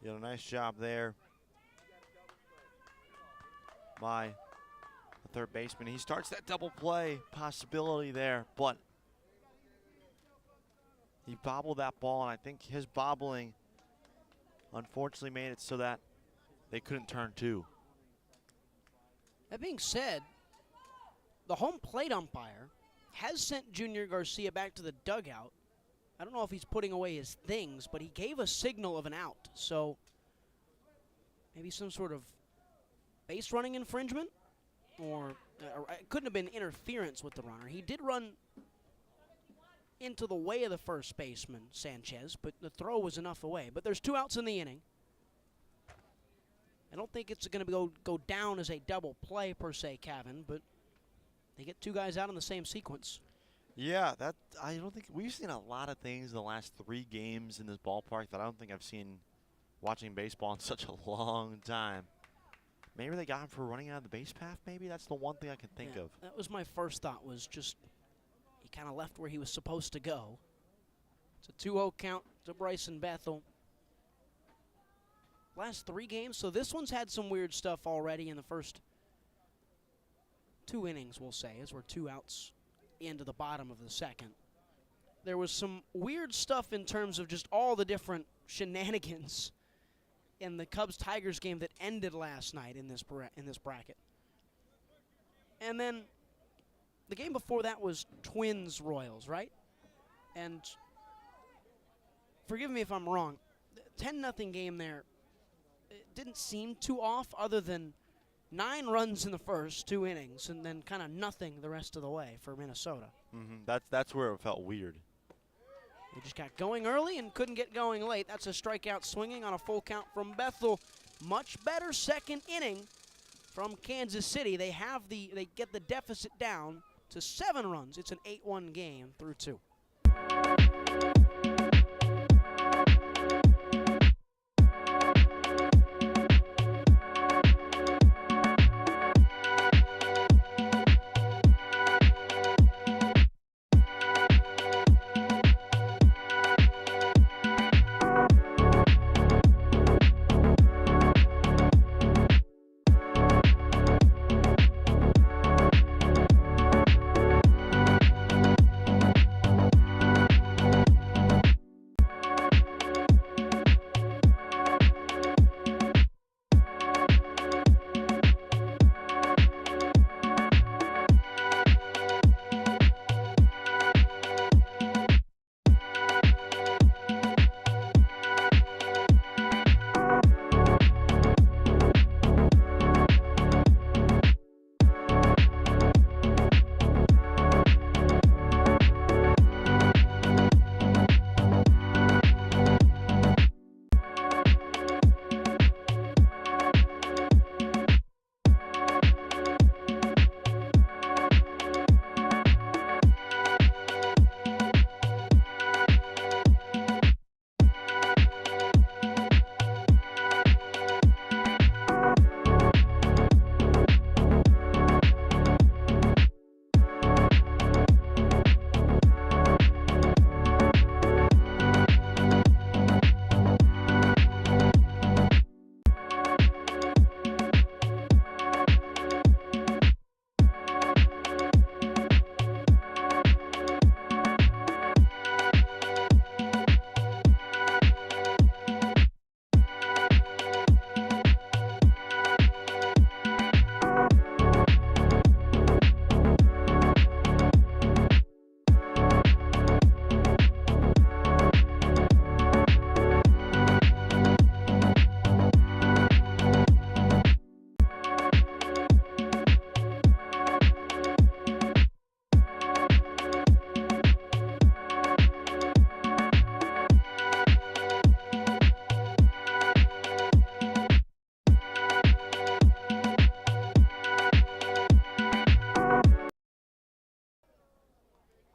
You know, nice job there by the third baseman. He starts that double play possibility there, but he bobbled that ball, and I think his bobbling unfortunately made it so that they couldn't turn two. That being said, the home plate umpire has sent Junior Garcia back to the dugout. I don't know if he's putting away his things, but he gave a signal of an out. So maybe some sort of base running infringement, or it couldn't have been interference with the runner. He did run into the way of the first baseman, Sanchez, but the throw was enough away. But there's 2 outs in the inning. I don't think it's going to go down as a double play per se, Kevin, but they get 2 guys out in the same sequence. Yeah, that I don't think we've seen a lot of things in the last 3 games in this ballpark that I don't think I've seen watching baseball in such a long time. Maybe they got him for running out of the base path. Maybe that's the one thing I can think of. That was my first thought, was just he kind of left where he was supposed to go. It's a 2-0 count to Bryson Bethel. Last 3 games, so this one's had some weird stuff already in the first 2 innings, we'll say, as we're 2 outs into the bottom of the second. there was some weird stuff in terms of just all the different shenanigans in the Cubs-Tigers game that ended last night in this bracket. And then the game before that was Twins-Royals, right? And forgive me if I'm wrong, 10-0 game there, it didn't seem too off other than 9 runs in the first 2 innings and then kind of nothing the rest of the way for Minnesota. That's where it felt weird. They just got going early and couldn't get going late. That's a strikeout swinging on a full count from Bethel. Much better second inning from Kansas City. They get the deficit down to 7 runs. It's an 8-1 game through 2.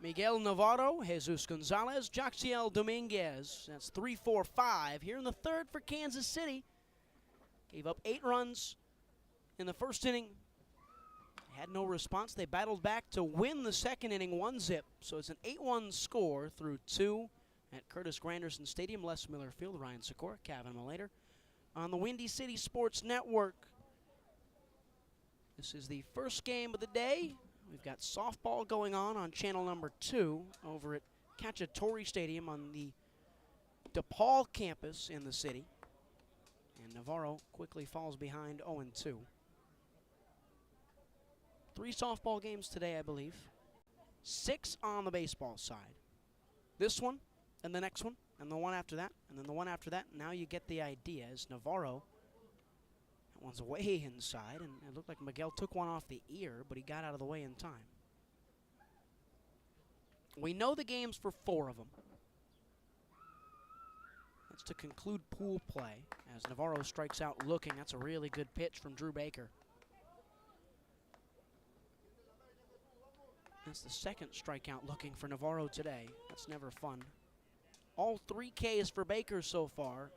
Miguel Navarro, Jesus Gonzalez, Joxiel Dominguez. That's 3-4-5 here in the third for Kansas City. Gave up 8 runs in the first inning. Had no response. They battled back to win the second inning 1-0. So it's an 8-1 score through 2 at Curtis Granderson Stadium, Les Miller Field. Ryan Sikora, Kevin Malater on the Windy City Sports Network. This is the first game of the day. We've got softball going on channel number 2 over at Cacciatore Stadium on the DePaul campus in the city. And Navarro quickly falls behind 0-2. 3 softball games today, I believe. 6 on the baseball side. This one, and the next one, and the one after that, and then the one after that. Now you get the idea as Navarro, that one's way inside, and it looked like Miguel took one off the ear, but he got out of the way in time. We know the games for 4 of them. That's to conclude pool play as Navarro strikes out looking. That's a really good pitch from Drew Baker. That's the second strikeout looking for Navarro today. That's never fun. All 3 Ks for Baker so far.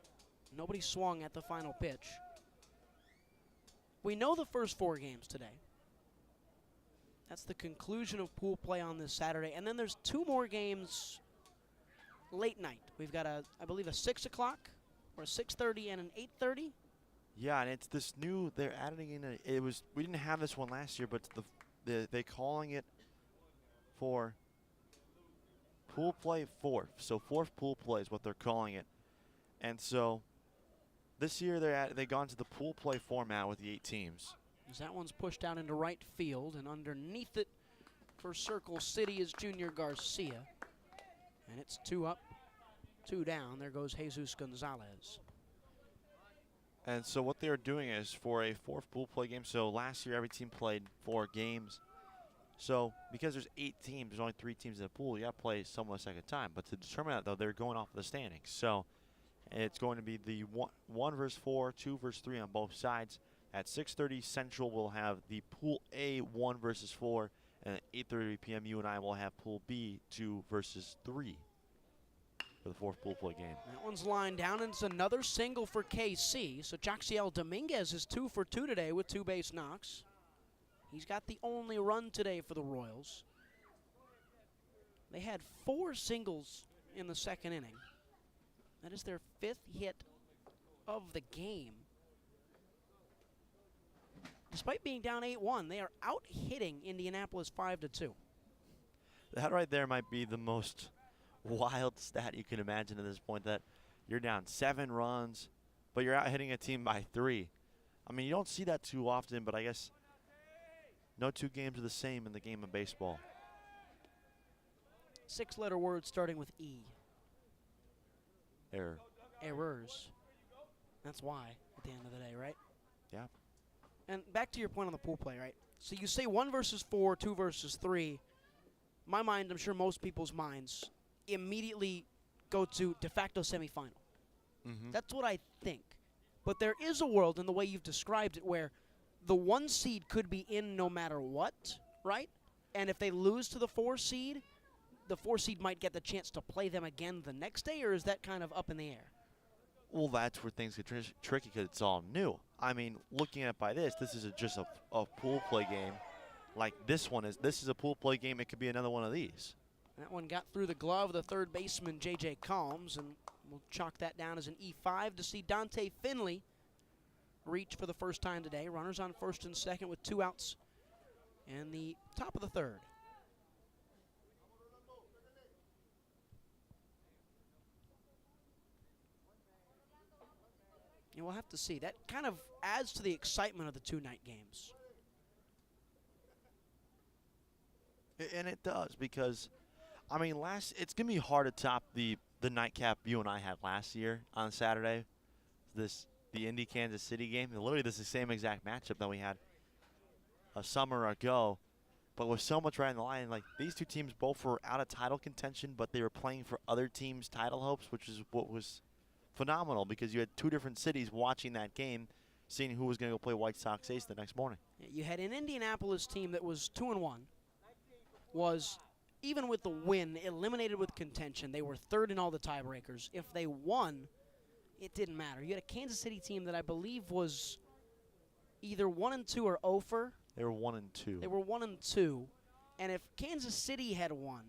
Nobody swung at the final pitch. We know the first 4 games today. That's the conclusion of pool play on this Saturday. And then there's 2 more games late night. We've got, I believe, a 6 o'clock or a 6:30 and an 8:30. Yeah, and it's this new, they're adding in, we didn't have this one last year, but they're calling it for pool play fourth. So fourth pool play is what they're calling it. And so this year they've gone to the pool play format with the 8 teams. As that one's pushed out into right field, and underneath it for Circle City is Junior Garcia. And it's 2 up, 2 down. There goes Jesus Gonzalez. And so what they're doing is for a fourth pool play game. So last year every team played 4 games. So because there's 8 teams, there's only 3 teams in the pool, you got to play someone a second time. But to determine that, though, they're going off of the standings. So it's going to be the 1 versus 4, 2 versus 3 on both sides. At 6:30 Central, we'll have the Pool A 1 versus 4, and at 8:30 p.m. you and I will have Pool B 2 versus 3 for the fourth pool play game. That one's lined down, and it's another single for KC. So Jaxiel Dominguez is 2 for 2 today with 2 base knocks. He's got the only run today for the Royals. They had 4 singles in the second inning. That is their 5th hit of the game. Despite being down 8-1, they are out hitting Indianapolis 5-2. That right there might be the most wild stat you can imagine at this point, that you're down 7 runs, but you're out hitting a team by 3. I mean, you don't see that too often, but I guess no 2 games are the same in the game of baseball. 6-letter word starting with E. Error. Errors. That's why at the end of the day, right? Yeah. And back to your point on the pool play, right? So you say 1 versus 4, 2 versus 3. My mind, I'm sure most people's minds, immediately go to de facto semifinal. That's what I think. But there is a world in the way you've described it where the 1 seed could be in no matter what, right? And if they lose to the 4 seed, the 4 seed might get the chance to play them again the next day, or is that kind of up in the air? Well, that's where things get tricky because it's all new. I mean, looking at it by this is just a pool play game. Like this is a pool play game. It could be another one of these. That one got through the glove of the third baseman, J.J. Combs, and we'll chalk that down as an E5 to see Dante Finley reach for the first time today. Runners on first and second with 2 outs and the top of the third. And we'll have to see. That kind of adds to the excitement of the 2 night games. And it does, because, I mean, it's going to be hard to top the nightcap you and I had last year on Saturday. The Indy Kansas City game. Literally, this is the same exact matchup that we had a summer ago. But with so much right on the line, like these 2 teams both were out of title contention, but they were playing for other teams' title hopes, which is what was phenomenal, because you had 2 different cities watching that game, seeing who was going to go play White Sox Ace the next morning. You had an Indianapolis team that was 2-1, was, even with the win, eliminated with contention. They were 3rd in all the tiebreakers. If they won, it didn't matter. You had a Kansas City team that I believe was either 1-2 or 0-for. They were 1-2. They were 1-2. And if Kansas City had won,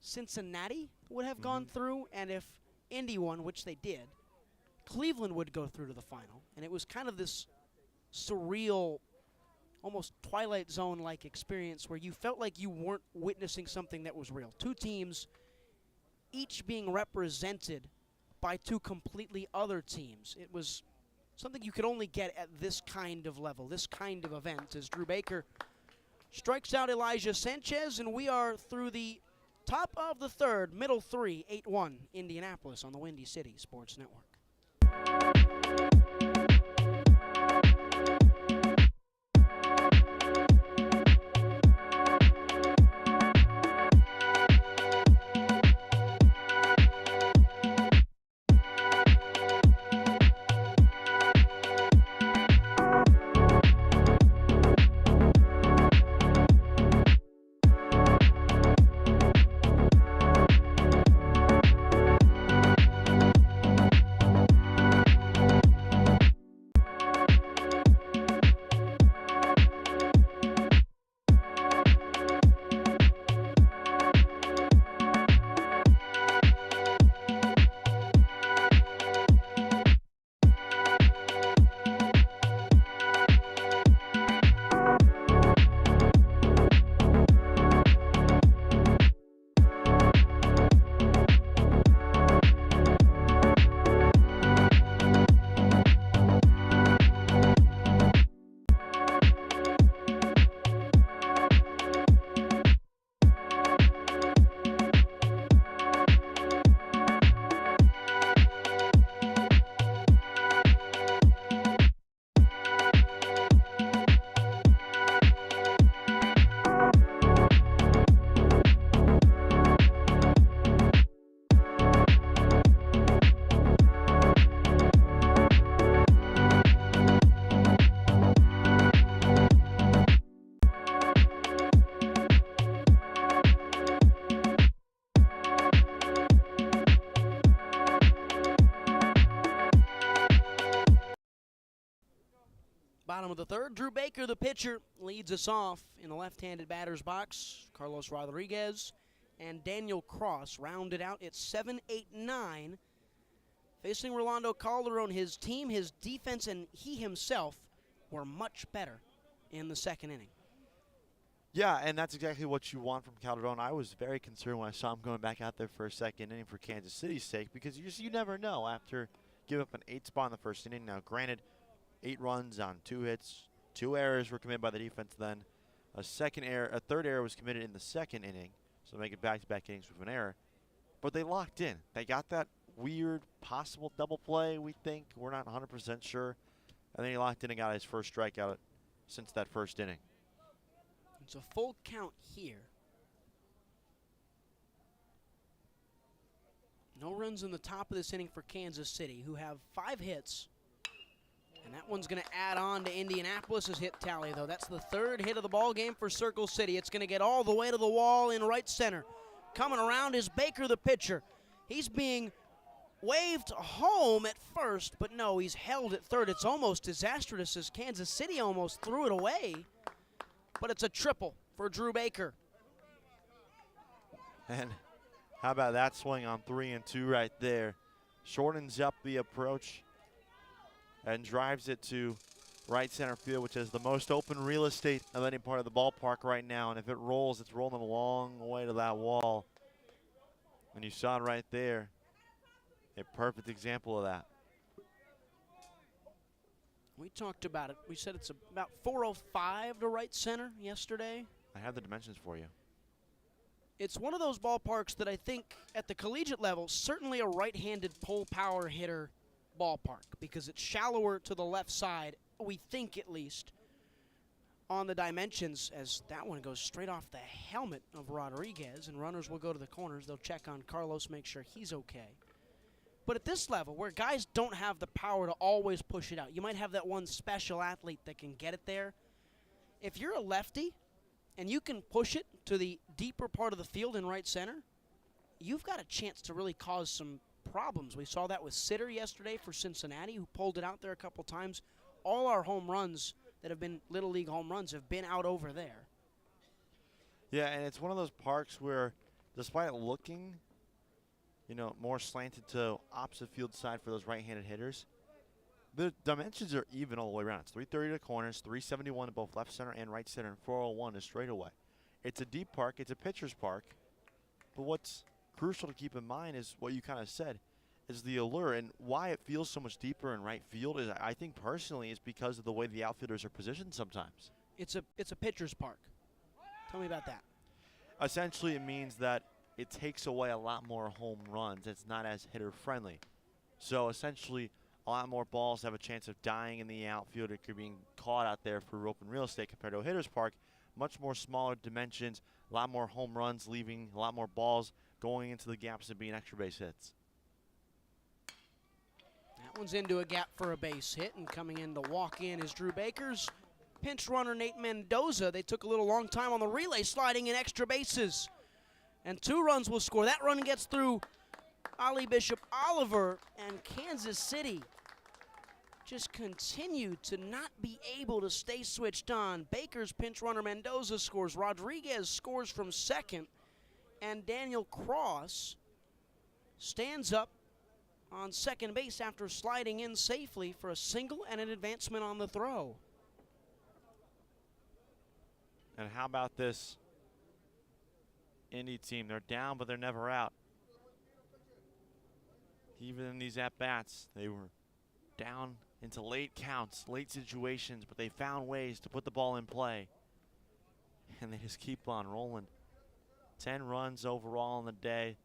Cincinnati would have gone through, and if Indy won, which they did, Cleveland would go through to the final. And it was kind of this surreal, almost Twilight Zone-like experience where you felt like you weren't witnessing something that was real. 2 teams, each being represented by 2 completely other teams. It was something you could only get at this kind of level, this kind of event, as Drew Baker strikes out Elijah Sanchez, and we are through the top of the third, middle 3, 8-1, Indianapolis on the Windy City Sports Network. Bottom of the third, Drew Baker, the pitcher, leads us off in the left-handed batter's box. Carlos Rodriguez and Daniel Cross rounded out at 7-8-9. Facing Rolando Calderon, his team, his defense, and he himself were much better in the second inning. Yeah, and that's exactly what you want from Calderon. I was very concerned when I saw him going back out there for a second inning for Kansas City's sake, because you never know after giving up an 8 spot in the first inning. Now, granted, 8 runs on 2 hits, 2 errors were committed by the defense then. A third error was committed in the second inning, so make it back-to-back innings with an error. But they locked in. They got that weird possible double play, we think. We're not 100% sure. And then he locked in and got his first strikeout since that first inning. It's a full count here. No runs in the top of this inning for Kansas City, who have 5 hits. And that one's going to add on to Indianapolis' hit tally, though. That's the 3rd hit of the ball game for Circle City. It's going to get all the way to the wall in right center. Coming around is Baker, the pitcher. He's being waved home at first, but no, he's held at third. It's almost disastrous as Kansas City almost threw it away. But it's a triple for Drew Baker. And how about that swing on 3-2 right there? Shortens up the approach and drives it to right center field, which is the most open real estate of any part of the ballpark right now. And if it rolls, it's rolling a long way to that wall. And you saw it right there. A perfect example of that. We talked about it. We said it's about 405 to right center yesterday. I have the dimensions for you. It's one of those ballparks that I think at the collegiate level, certainly a right-handed pull power hitter ballpark, because it's shallower to the left side, we think at least, on the dimensions, as that one goes straight off the helmet of Rodriguez, and runners will go to the corners. They'll check on Carlos, make sure he's okay. But at this level, where guys don't have the power to always push it out, you might have that one special athlete that can get it there. If you're a lefty and you can push it to the deeper part of the field in right center, you've got a chance to really cause some problems. We saw that with Sitter yesterday for Cincinnati, who pulled it out there a couple times. All our home runs that have been Little League home runs have been out over there. Yeah, and it's one of those parks where, despite looking, more slanted to opposite field side for those right-handed hitters, the dimensions are even all the way around. It's 330 to corners, 371 to both left center and right center, and 401 to straightaway. It's a deep park. It's a pitcher's park. But what's crucial to keep in mind is what you kind of said, is the allure, and why it feels so much deeper in right field is, I think personally, is because of the way the outfielders are positioned sometimes. It's a pitcher's park. Tell me about that. Essentially, it means that it takes away a lot more home runs. It's not as hitter-friendly. So essentially, a lot more balls have a chance of dying in the outfield. It could be caught out there for open real estate compared to a hitter's park. Much more smaller dimensions, a lot more home runs leaving, a lot more balls going into the gaps and being extra base hits. That one's into a gap for a base hit, and coming in to walk in is Drew Baker's pinch runner, Nate Mendoza. They took a little long time on the relay, sliding in extra bases. And 2 runs will score. That run gets through Ali Bishop Oliver, and Kansas City just continue to not be able to stay switched on. Baker's pinch runner Mendoza scores. Rodriguez scores from second, and Daniel Cross stands up on second base after sliding in safely for a single and an advancement on the throw. And how about this Indy team? They're down, but they're never out. Even in these at-bats, they were down into late counts, late situations, but they found ways to put the ball in play. And they just keep on rolling. 10 runs overall in the day.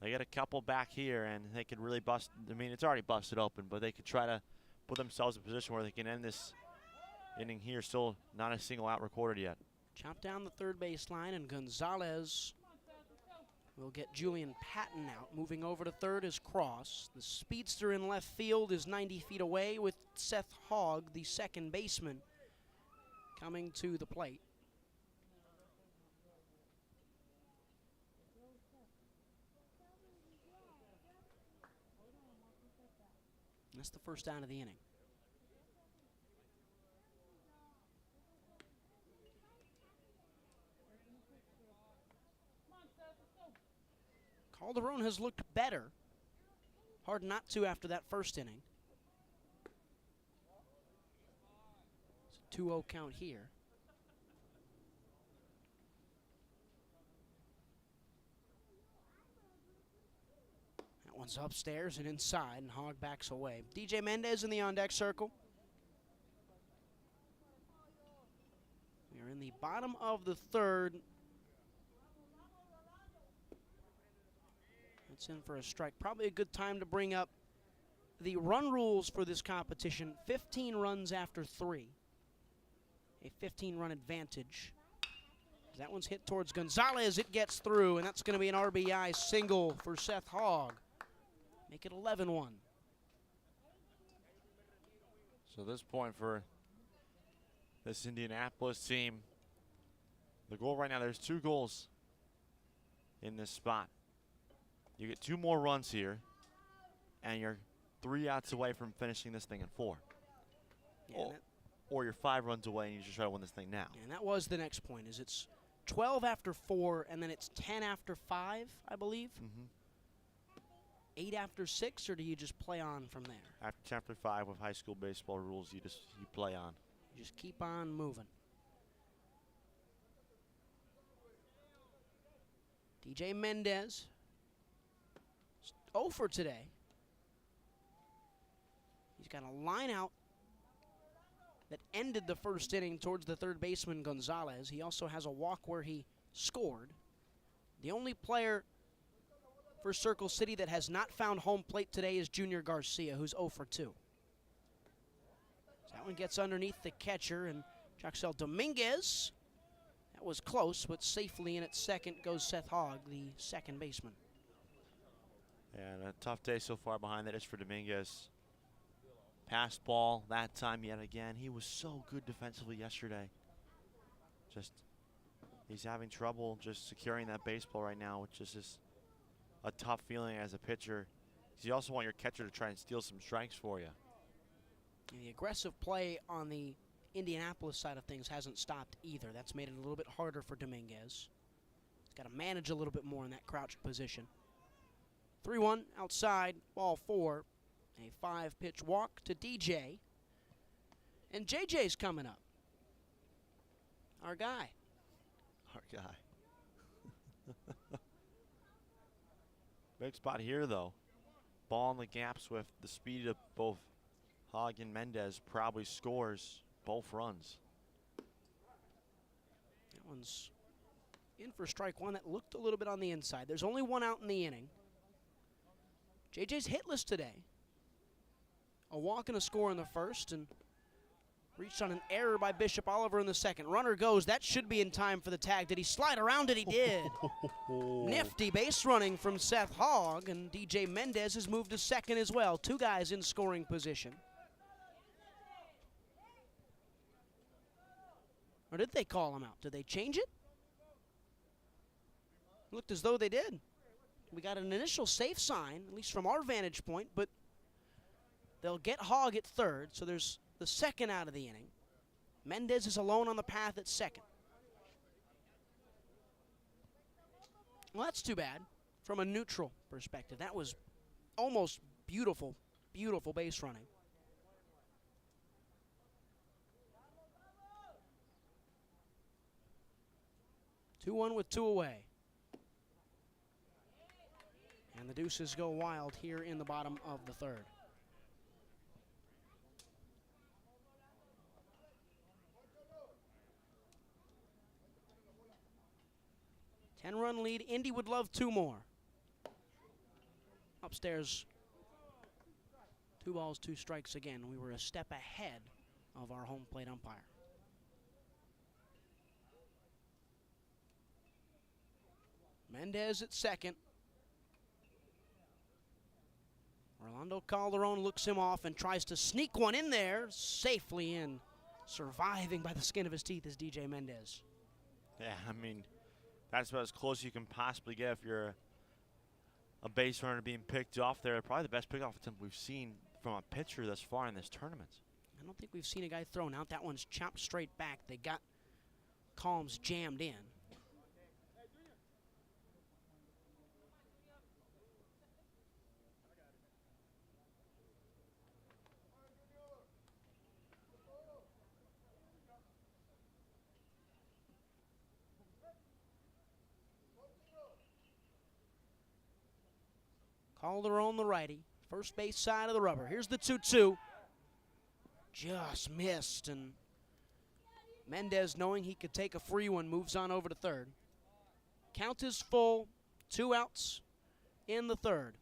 They get a couple back here, and they could really bust. I mean, it's already busted open, but they could try to put themselves in a position where they can end this inning here. Still not a single out recorded yet. Chop down the third baseline, and Gonzalez will get Julian Patton out. Moving over to third is Cross. The speedster in left field is 90 feet away, with Seth Hogg, the second baseman, coming to the plate. That's the first down of the inning. Calderon has looked better. Hard not to after that first inning. It's a 2-0 count here. That one's upstairs and inside, and Hogg backs away. DJ Mendez in the on-deck circle. We are in the bottom of the third. It's in for a strike. Probably a good time to bring up the run rules for this competition. 15 runs after 3. A 15-run advantage. That one's hit towards Gonzalez. It gets through, and that's going to be an RBI single for Seth Hogg. Make it 11-1. So this point for this Indianapolis team, the goal right now, there's 2 goals in this spot. You get 2 more runs here, and you're 3 outs away from finishing this thing in 4. Yeah, or you're 5 runs away, and you just try to win this thing now. Yeah, and that was the next point, is it's 12 after 4, and then it's 10 after 5, I believe. 8 after 6, or do you just play on from there? After chapter 5 with high school baseball rules, you play on. You just keep on moving. DJ Mendez, 0 for today. He's got a line out that ended the first inning towards the third baseman, Gonzalez. He also has a walk where he scored. The only player for Circle City that has not found home plate today is Junior Garcia, who's 0 for 2. So that one gets underneath the catcher, and Jaxel Dominguez, that was close, but safely in at second goes Seth Hogg, the second baseman. And a tough day so far behind that is for Dominguez. Passed ball that time yet again. He was so good defensively yesterday. He's having trouble just securing that baseball right now, which is just a tough feeling as a pitcher. You also want your catcher to try and steal some strikes for you. And the aggressive play on the Indianapolis side of things hasn't stopped either. That's made it a little bit harder for Dominguez. He's got to manage a little bit more in that crouched position. 3-1 outside, ball 4. A 5-pitch walk to DJ. And JJ's coming up. Our guy. Our guy. Big spot here, though. Ball in the gaps with the speed of both Hogg and Mendez probably scores both runs. That one's in for strike 1. That looked a little bit on the inside. There's only 1 out in the inning. JJ's hitless today. A walk and a score in the first, and reached on an error by Bishop Oliver in the second. Runner goes. That should be in time for the tag. Did he slide around it? He did. Nifty base running from Seth Hogg, and DJ Mendez has moved to second as well. 2 guys in scoring position. Or did they call him out? Did they change it? Looked as though they did. We got an initial safe sign, at least from our vantage point, but they'll get Hogg at third, so there's the second out of the inning. Mendez is alone on the path at second. Well, that's too bad from a neutral perspective. That was almost beautiful, beautiful base running. Two 2-1 with 2 away. And the Deuces go wild here in the bottom of the third. Ten-run lead. Indy would love 2 more. Upstairs, 2 balls, 2 strikes again. We were a step ahead of our home plate umpire. Mendez at second. Orlando Calderon looks him off and tries to sneak one in there, safely in. Surviving by the skin of his teeth is DJ Mendez. Yeah, I mean, that's about as close as you can possibly get if you're a base runner being picked off there. Probably the best pickoff attempt we've seen from a pitcher thus far in this tournament. I don't think we've seen a guy thrown out. That one's chopped straight back. They got Calms jammed in. Calderon, the righty. First base side of the rubber. Here's the 2-2. Just missed, and Mendez, knowing he could take a free one, moves on over to third. Count is full. 2 outs in the third.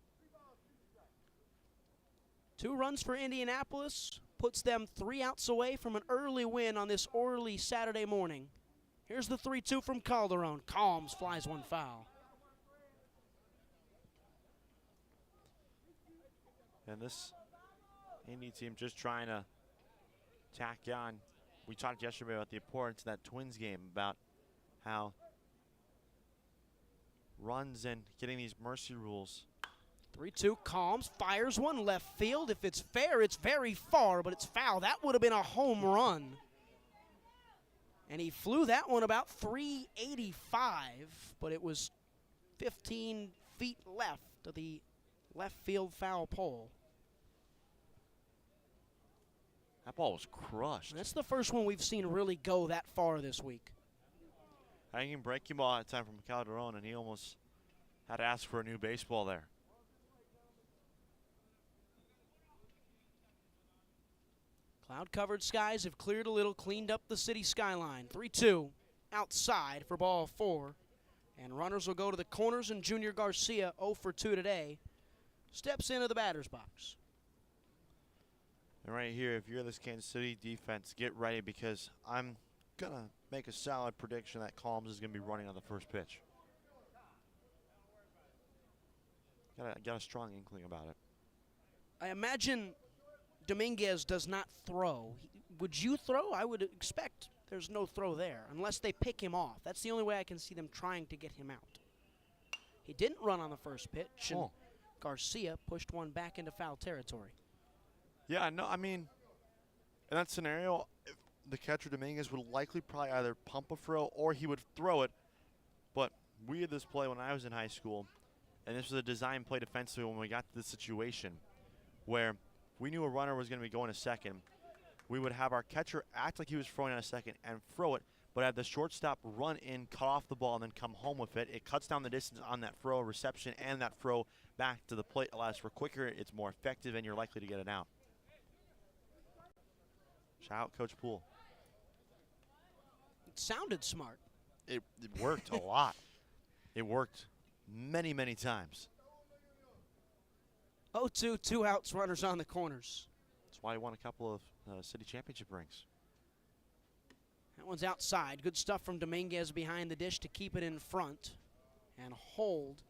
2 runs for Indianapolis puts them 3 outs away from an early win on this early Saturday morning. Here's the 3-2 from Calderon. Calms, flies one foul. And this Indy team just trying to tack on. We talked yesterday about the importance of that Twins game, about how runs and getting these mercy rules. 3-2, Calms, fires one left field. If it's fair, it's very far, but it's foul. That would have been a home run. And he flew that one about 385, but it was 15 feet left of the left field foul pole. That ball was crushed. That's the first one we've seen really go that far this week. Hanging breaking ball at time from Calderon, and he almost had to ask for a new baseball there. Cloud-covered skies have cleared a little, cleaned up the city skyline. 3-2 outside for ball 4. And runners will go to the corners, and Junior Garcia, 0 for 2 today, steps into the batter's box. And right here, if you're this Kansas City defense, get ready, because I'm going to make a solid prediction that Calms is going to be running on the first pitch. Got a strong inkling about it. I imagine Dominguez does not throw. Would you throw? I would expect there's no throw there, unless they pick him off. That's the only way I can see them trying to get him out. He didn't run on the first pitch, and Garcia pushed one back into foul territory. Yeah, no, I mean, in that scenario, if the catcher Dominguez would likely probably either pump a throw or he would throw it. But we had this play when I was in high school, and this was a design play defensively when we got to this situation where we knew a runner was going to be going to second. We would have our catcher act like he was throwing on a second and throw it, but have the shortstop run in, cut off the ball, and then come home with it. It cuts down the distance on that throw, reception, and that throw back to the plate. Allows for quicker, it's more effective, and you're likely to get it out. Shout out Coach Poole. It sounded smart. It worked a lot. It worked many, many times. 0-2, 2 outs, runners on the corners. That's why he won a couple of city championship rings. That one's outside. Good stuff from Dominguez behind the dish to keep it in front and hold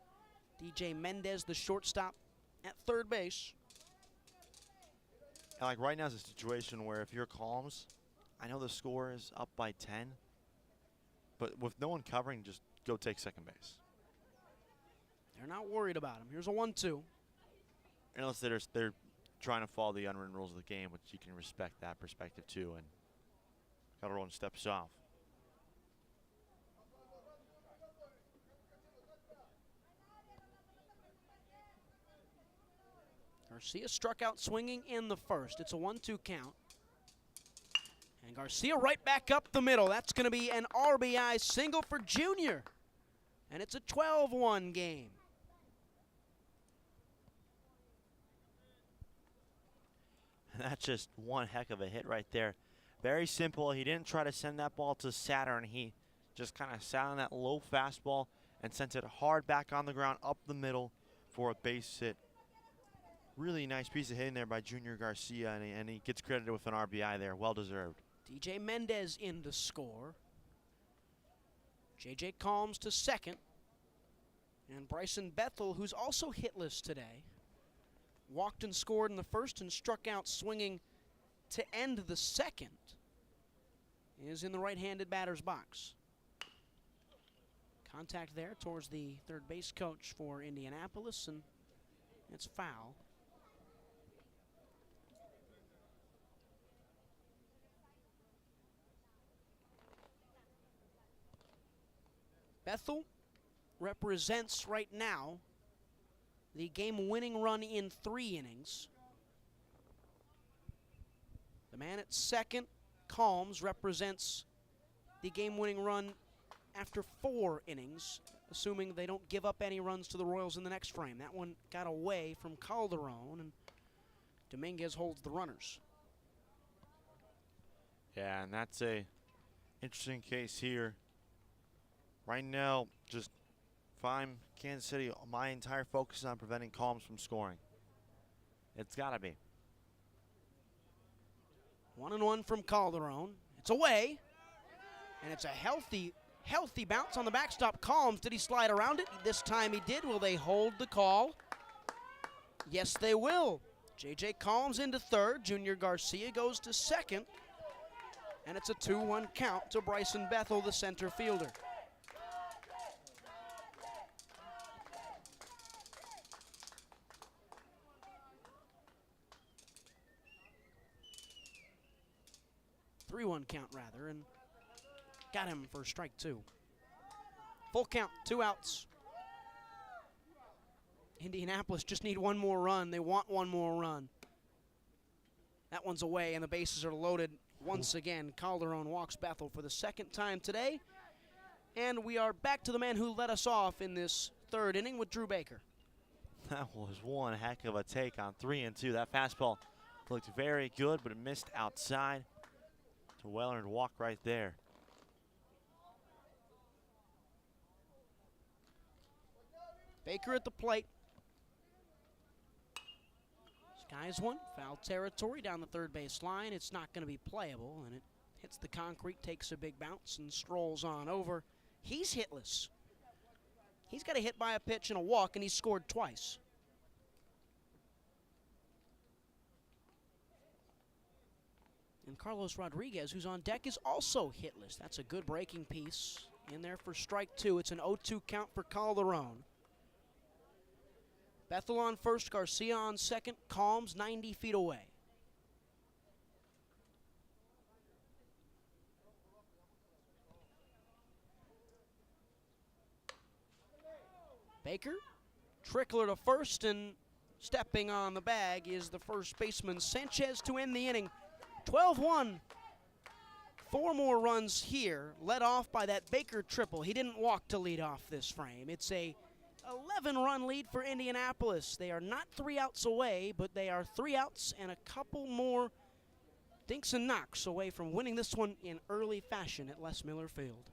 DJ Mendez, the shortstop, at third base. And like right now is a situation where if you're Calms, I know the score is up by 10, but with no one covering, just go take second base. They're not worried about him. Here's a 1-2. Unless they're trying to follow the unwritten rules of the game, which you can respect that perspective too. And Calderon steps off. Garcia struck out swinging in the first. It's a 1-2 count. And Garcia right back up the middle. That's going to be an RBI single for Junior. And it's a 12-1 game. That's just one heck of a hit right there. Very simple. He didn't try to send that ball to Saturn. He just kind of sat on that low fastball and sent it hard back on the ground up the middle for a base hit. Really nice piece of hitting there by Junior Garcia, and he gets credited with an RBI there. Well deserved. DJ Mendez in to score. JJ Calms to second. And Bryson Bethel, who's also hitless today, walked and scored in the first and struck out swinging to end the second, is in the right-handed batter's box. Contact there towards the third base coach for Indianapolis, and it's foul. Bethel represents right now the game-winning run in 3 innings. The man at second, Calms, represents the game-winning run after 4 innings, assuming they don't give up any runs to the Royals in the next frame. That one got away from Calderon, and Dominguez holds the runners. Yeah, and that's a interesting case here. Right now, just if I'm Kansas City, my entire focus is on preventing Columns from scoring. It's got to be. 1-1 from Calderon. It's away, and it's a healthy bounce on the backstop. Columns, did he slide around it? This time he did. Will they hold the call? Yes, they will. J.J. Columns into third. Junior Garcia goes to second. And it's a 2-1 count to Bryson Bethel, the center fielder. Three-one count, rather, and got him for strike 2. Full count, 2 outs. Indianapolis just need one more run. They want one more run. That one's away, and the bases are loaded once again. Calderon walks Bethel for the second time today. And we are back to the man who led us off in this 3rd inning with Drew Baker. That was one heck of a take on 3-2. That fastball looked very good, but it missed outside to Weller and walk right there. Baker at the plate. Skies one, foul territory down the third base line. It's not going to be playable, and it hits the concrete, takes a big bounce, and strolls on over. He's hitless. He's got a hit by a pitch and a walk, and he's scored twice. And Carlos Rodriguez, who's on deck, is also hitless. That's a good breaking piece in there for strike 2. It's an 0-2 count for Calderon. Bethel on first, Garcia on second, Columns 90 feet away. Baker, trickler to first, and stepping on the bag is the first baseman, Sanchez, to end the inning. 12-1. 4 more runs here, led off by that Baker triple. He didn't walk to lead off this frame. It's a 11-run lead for Indianapolis. They are not 3 outs away, but they are 3 outs and a couple more dinks and knocks away from winning this one in early fashion at Les Miller Field.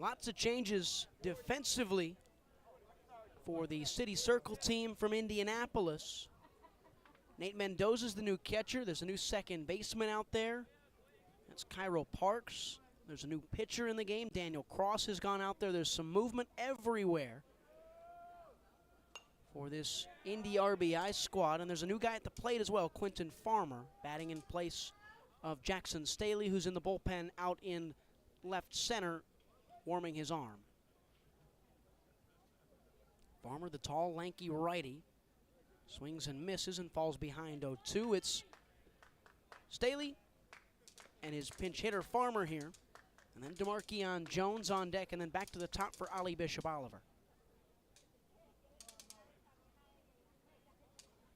Lots of changes defensively for the City Circle team from Indianapolis. Nate Mendoza's the new catcher. There's a new second baseman out there. That's Cairo Parks. There's a new pitcher in the game. Daniel Cross has gone out there. There's some movement everywhere for this Indy RBI squad. And there's a new guy at the plate as well, Quentin Farmer, batting in place of Jackson Staley, who's in the bullpen out in left center, warming his arm. Farmer, the tall, lanky righty, swings and misses and falls behind 0-2. It's Staley and his pinch hitter Farmer here. And then DeMarquion Jones on deck, and then back to the top for Ali Bishop Oliver.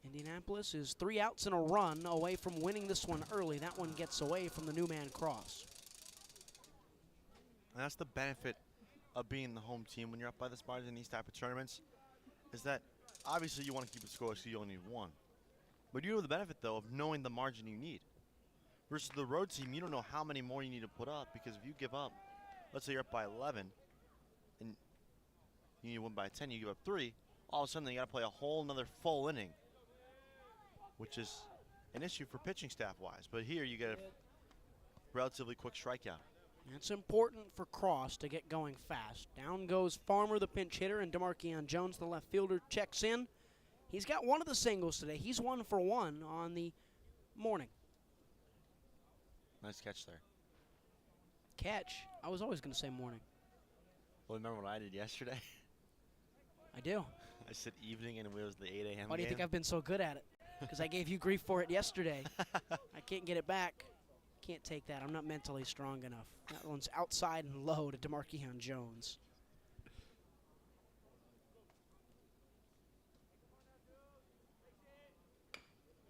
Indianapolis is 3 outs and a run away from winning this one early. That one gets away from the new man Cross. And that's the benefit of being the home team when you're up by this margin in these type of tournaments, is that obviously you want to keep the score so you only need one. But you have the benefit, though, of knowing the margin you need. Versus the road team, you don't know how many more you need to put up, because if you give up, let's say you're up by 11, and you need to win by 10, you give up 3, all of a sudden you got to play a whole another full inning, which is an issue for pitching staff-wise. But here you get a relatively quick strikeout. It's important for Cross to get going fast. Down goes Farmer, the pinch hitter, and DeMarquion Jones, the left fielder, checks in. He's got one of the singles today. He's 1 for 1 on the morning. Nice catch there. Catch? I was always going to say morning. Well, remember what I did yesterday? I do. I said evening, and it was the 8 a.m. Why do you think I've been so good at it? Because I gave you grief for it yesterday. I can't get it back. Can't take that. I'm not mentally strong enough. That one's outside and low to DeMarquion Jones.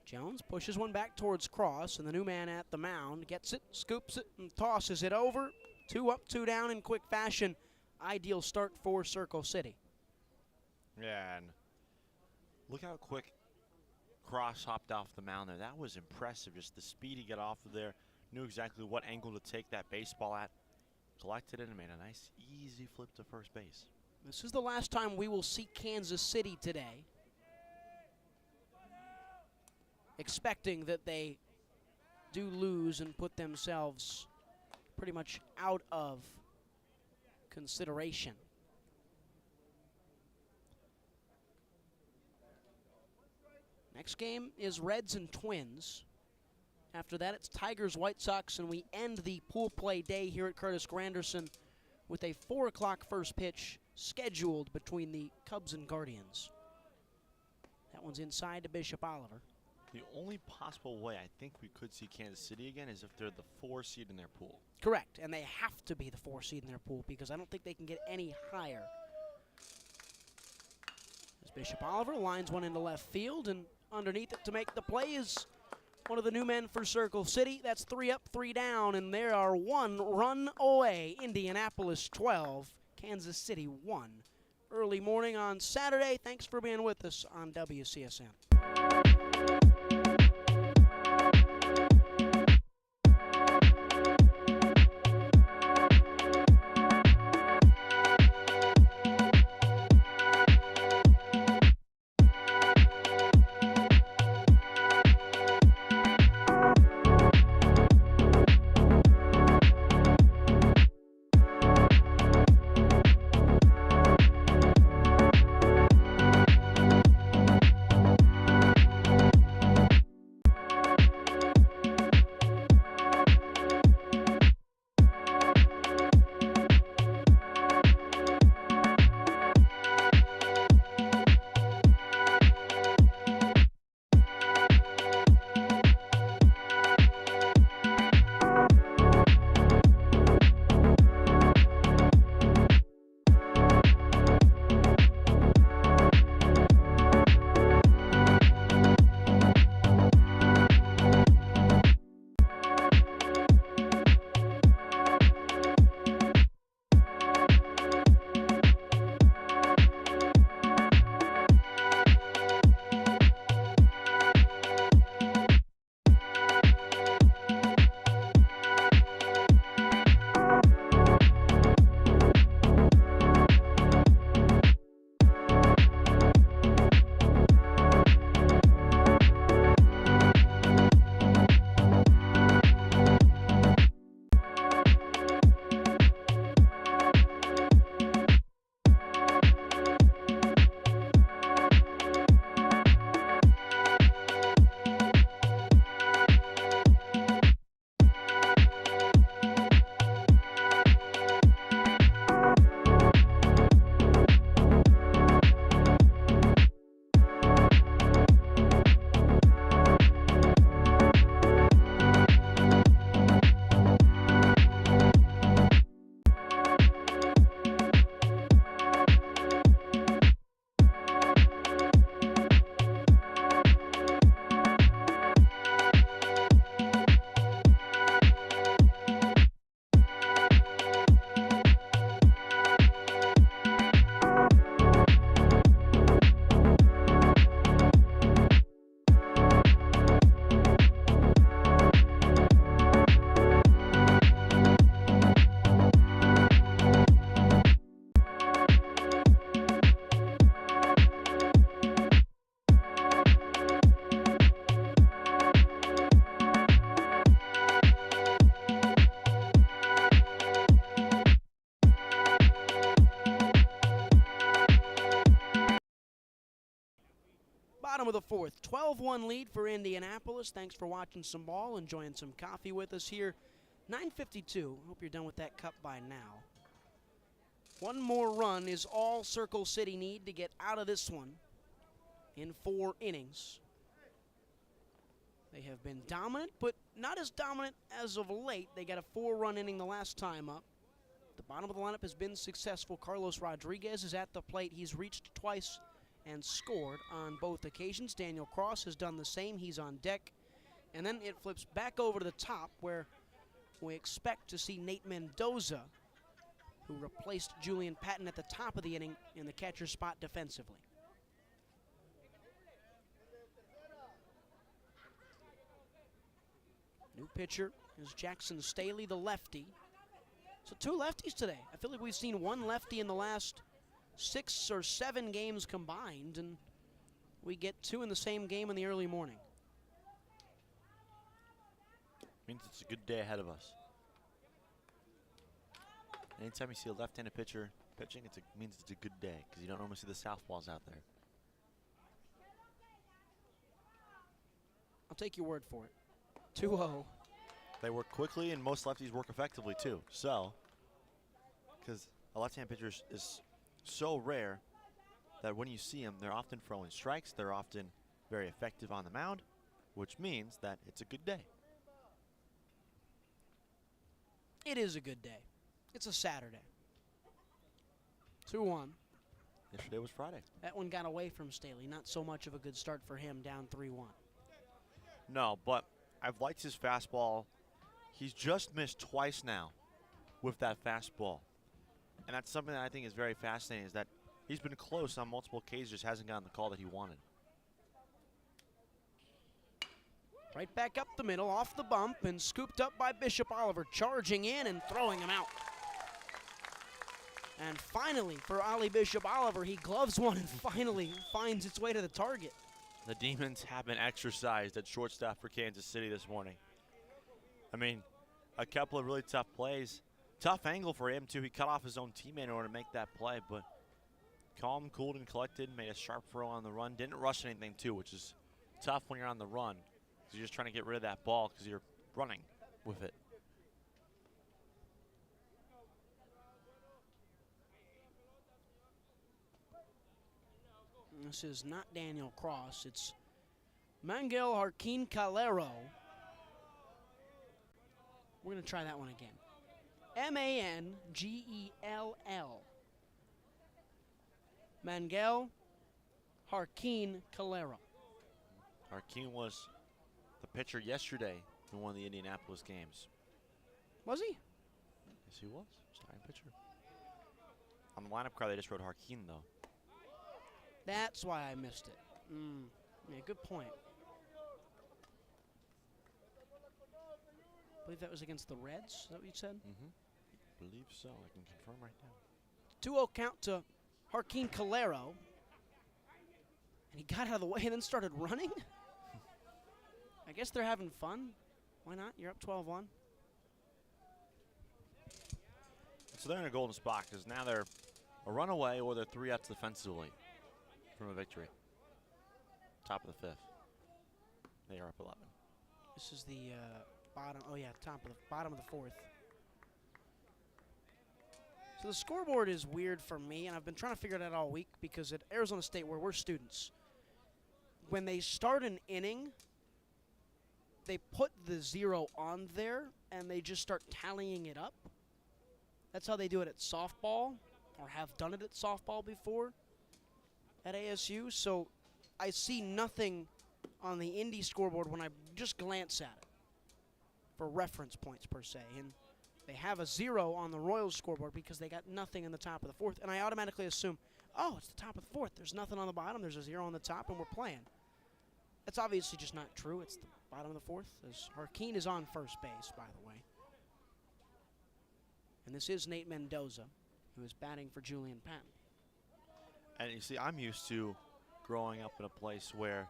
Jones pushes one back towards Cross, and the new man at the mound gets it, scoops it, and tosses it over. 2 up, 2 down in quick fashion. Ideal start for Circle City. Yeah, and look how quick Cross hopped off the mound there. That was impressive, just the speed he got off of there. Knew exactly what angle to take that baseball at. Collected it and made a nice, easy flip to first base. This is the last time we will see Kansas City today. Expecting that they do lose and put themselves pretty much out of consideration. Next game is Reds and Twins. After that, it's Tigers, White Sox, and we end the pool play day here at Curtis Granderson with a 4 o'clock first pitch scheduled between the Cubs and Guardians. That one's inside to Bishop Oliver. The only possible way I think we could see Kansas City again is if they're the 4 seed in their pool. Correct, and they have to be the 4 seed in their pool because I don't think they can get any higher. As Bishop Oliver lines one into left field, and underneath it to make the play is one of the new men for Circle City. That's 3 up, 3 down, and they are 1 run away. Indianapolis 12, Kansas City 1. Early morning on Saturday. Thanks for being with us on WCSN. of the fourth. 12-1 lead for Indianapolis. Thanks for watching some ball, enjoying some coffee with us here. 9:52. Hope you're done with that cup by now. One more run is all Circle City need to get out of this one in 4 innings. They have been dominant, but not as dominant as of late. They got a 4-run inning the last time up. The bottom of the lineup has been successful. Carlos Rodriguez is at the plate. He's reached twice and scored on both occasions. Daniel Cross has done the same. He's on deck. And then it flips back over to the top where we expect to see Nate Mendoza, who replaced Julian Patton at the top of the inning in the catcher spot defensively. New pitcher is Jackson Staley, the lefty. So 2 lefties today. I feel like we've seen 1 lefty in the last 6 or 7 games combined, and we get 2 in the same game in the early morning. Means it's a good day ahead of us. Anytime you see a left-handed pitcher pitching, it means it's a good day because you don't normally see the southpaws out there. I'll take your word for it. 2-0. They work quickly, and most lefties work effectively too. So, because a left-handed pitcher is so rare that when you see them, they're often throwing strikes. They're often very effective on the mound, which means that it's a good day. It is a good day. It's a Saturday. 2-1. Yesterday was Friday. That one got away from Staley. Not so much of a good start for him, down 3-1. No, but I've liked his fastball. He's just missed twice now with that fastball. And that's something that I think is very fascinating, is that he's been close on multiple occasions, just hasn't gotten the call that he wanted. Right back up the middle, off the bump, and scooped up by Bishop Oliver, charging in and throwing him out. And finally, for Ollie Bishop Oliver, he gloves one and finally finds its way to the target. The Demons have been exercised at shortstop for Kansas City this morning. I mean, a couple of really tough plays. Tough angle for him, too. He cut off his own teammate in order to make that play, but calm, cooled, and collected, made a sharp throw on the run. Didn't rush anything, too, which is tough when you're on the run, because you're just trying to get rid of that ball because you're running with it. This is not Daniel Cross. It's Mangel Harkin Calero. We're going to try that one again. M-A-N-G-E-L-L. Mangel Harkin Calero. Harkin was the pitcher yesterday in one of the Indianapolis games. Was he? Yes, he was. Starting pitcher. On the lineup card, they just wrote Harkin, though. That's why I missed it. Yeah, good point. I believe that was against the Reds. Is that what you said? Mm-hmm. Believe so. I can confirm right now. 2-0 count to Harkin Calero. And he got out of the way and then started running. I guess they're having fun. Why not? You're up 12-1. So they're in a golden spot because now they're a runaway or they're 3 outs defensively from a victory. Top of the 5th. They are up 11. This is the bottom. Oh yeah, bottom of the 4th. So the scoreboard is weird for me, and I've been trying to figure it out all week because at Arizona State, where we're students, when they start an inning, they put the 0 on there and they just start tallying it up. That's how they do it at softball, or have done it at softball before at ASU. So I see nothing on the Indy scoreboard when I just glance at it for reference points per se. And they have a 0 on the Royals scoreboard because they got nothing in the top of the 4th. And I automatically assume, oh, it's the top of the 4th. There's nothing on the bottom. There's a 0 on the top, and we're playing. That's obviously just not true. It's the bottom of the 4th. As Harkin is on first base, by the way. And this is Nate Mendoza, who is batting for Julian Patton. And you see, I'm used to growing up in a place where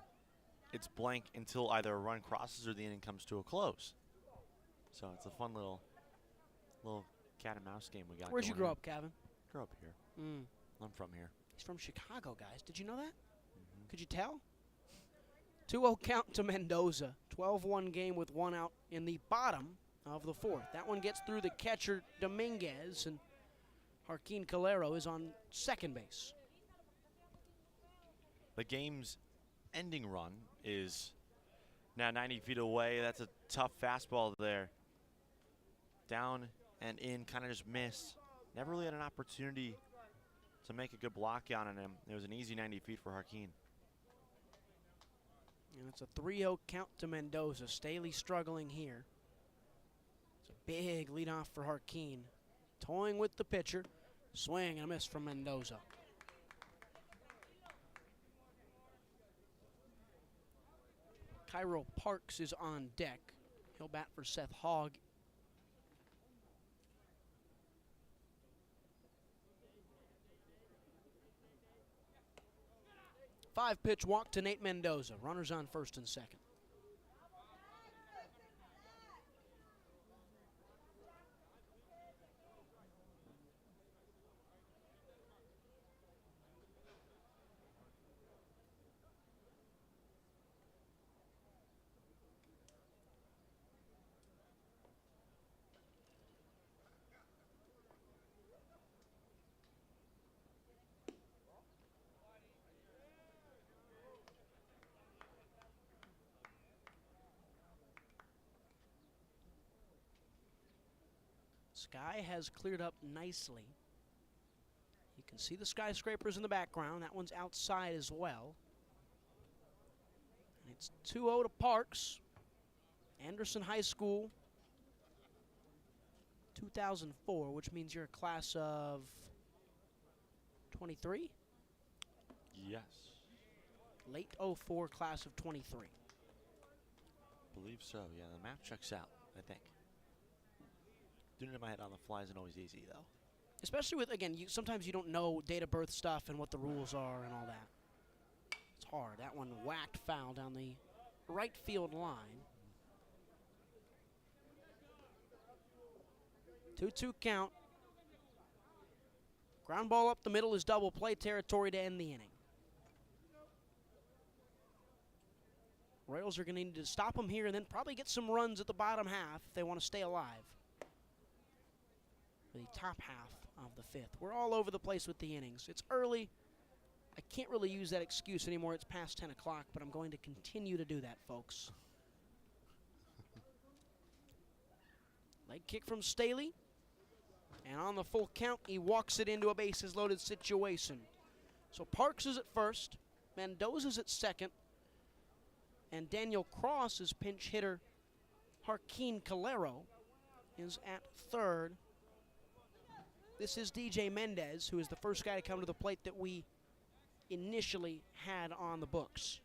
it's blank until either a run crosses or the inning comes to a close. So it's a fun little cat and mouse game we got. Where'd you grow up, Kevin? Grew up here. I'm from here. He's from Chicago, guys. Did you know that? Could you tell? 2-0 count to Mendoza. 12-1 game with one out in the bottom of the fourth. That one gets through the catcher Dominguez, and Joaquin Calero is on second base. The game's ending run is now 90 feet away. That's a tough fastball there. Down and in, kind of just missed. Never really had an opportunity to make a good block on him. It was an easy 90 feet for Joaquin. And it's a 3-0 count to Mendoza. Staley struggling here. It's a big leadoff for Joaquin. Toying with the pitcher. Swing and a miss from Mendoza. Cairo Parks is on deck. He'll bat for Seth Hogg. Five-pitch walk to Nate Mendoza. Runners on first and second. Sky has cleared up nicely. You can see the skyscrapers in the background. That one's outside as well. And it's 2-0 to Parks. Anderson High School, 2004, which means you're a class of 23? Yes. Late 04, class of 23. Believe so, yeah. The map checks out, I think. Doing it in my head on the fly isn't always easy, though. Especially with, again, sometimes you don't know date of birth stuff and what the rules are and all that. It's hard. That one whacked foul down the right field line. 2-2 count. Ground ball up the middle is double play territory to end the inning. Royals are going to need to stop them here and then probably get some runs at the bottom half if they want to stay alive. The top half of the fifth. We're all over the place with the innings. It's early. I can't really use that excuse anymore. It's past 10 o'clock, but I'm going to continue to do that, folks. Leg kick from Staley. And on the full count, he walks it into a bases-loaded situation. So Parks is at first. Mendoza's at second. And Daniel Cross's pinch hitter, Joaquin Calero, is at third. This is DJ Mendez, who is the first guy to come to the plate that we initially had on the books.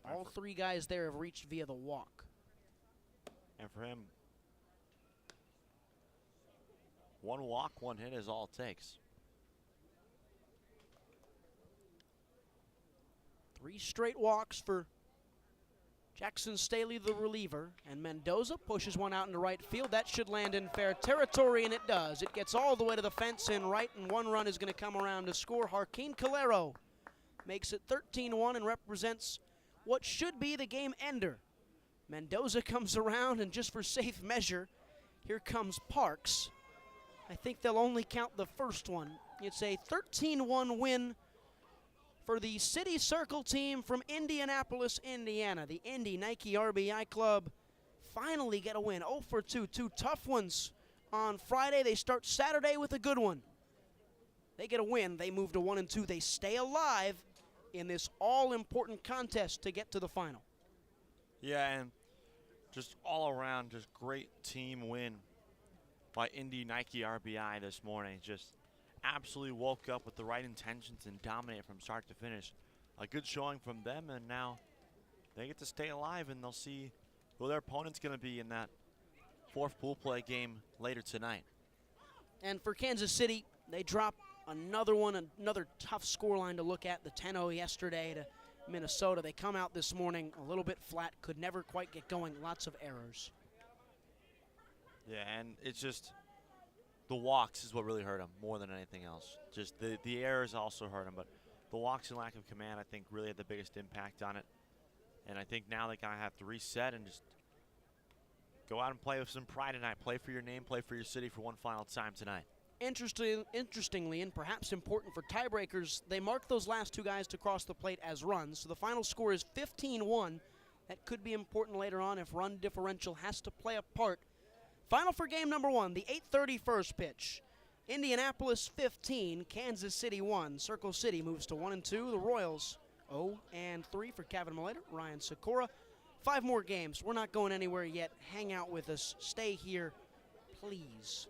All three guys there have reached via the walk. And for him, one walk, one hit is all it takes. 3 straight walks for Jackson Staley, the reliever, and Mendoza pushes one out into right field. That should land in fair territory, and it does. It gets all the way to the fence in right, and one run is going to come around to score. Joaquin Calero makes it 13-1 and represents what should be the game ender. Mendoza comes around, and just for safe measure, here comes Parks. I think they'll only count the first one. It's a 13-1 win for the City Circle team from Indianapolis, Indiana. The Indy Nike RBI Club finally get a win. 0 for 2. 2 tough ones on Friday. They start Saturday with a good one. They get a win. They move to 1-2. They stay alive in this all-important contest to get to the final. Yeah, and just all around, just great team win by Indy Nike RBI this morning. Just absolutely woke up with the right intentions and dominate from start to finish. A good showing from them, and now they get to stay alive, and they'll see who their opponent's going to be in that fourth pool play game later tonight. And for Kansas City, they drop another one, another tough scoreline to look at, the 10-0 yesterday to Minnesota. They come out this morning a little bit flat, could never quite get going, lots of errors. Yeah, and it's just the walks is what really hurt him more than anything else. Just the errors also hurt him, but the walks and lack of command, I think, really had the biggest impact on it. And I think now they kind of have to reset and just go out and play with some pride tonight. Play for your name, play for your city for one final time tonight. Interestingly, and perhaps important for tiebreakers, they marked those last two guys to cross the plate as runs. So the final score is 15-1. That could be important later on if run differential has to play a part. Final for game number one, the 8:30 first pitch. Indianapolis 15, Kansas City 1. Circle City moves to 1-2. The Royals 0-3 for Kevin Milleta, Ryan Sikora. 5 more games. We're not going anywhere yet. Hang out with us. Stay here, please.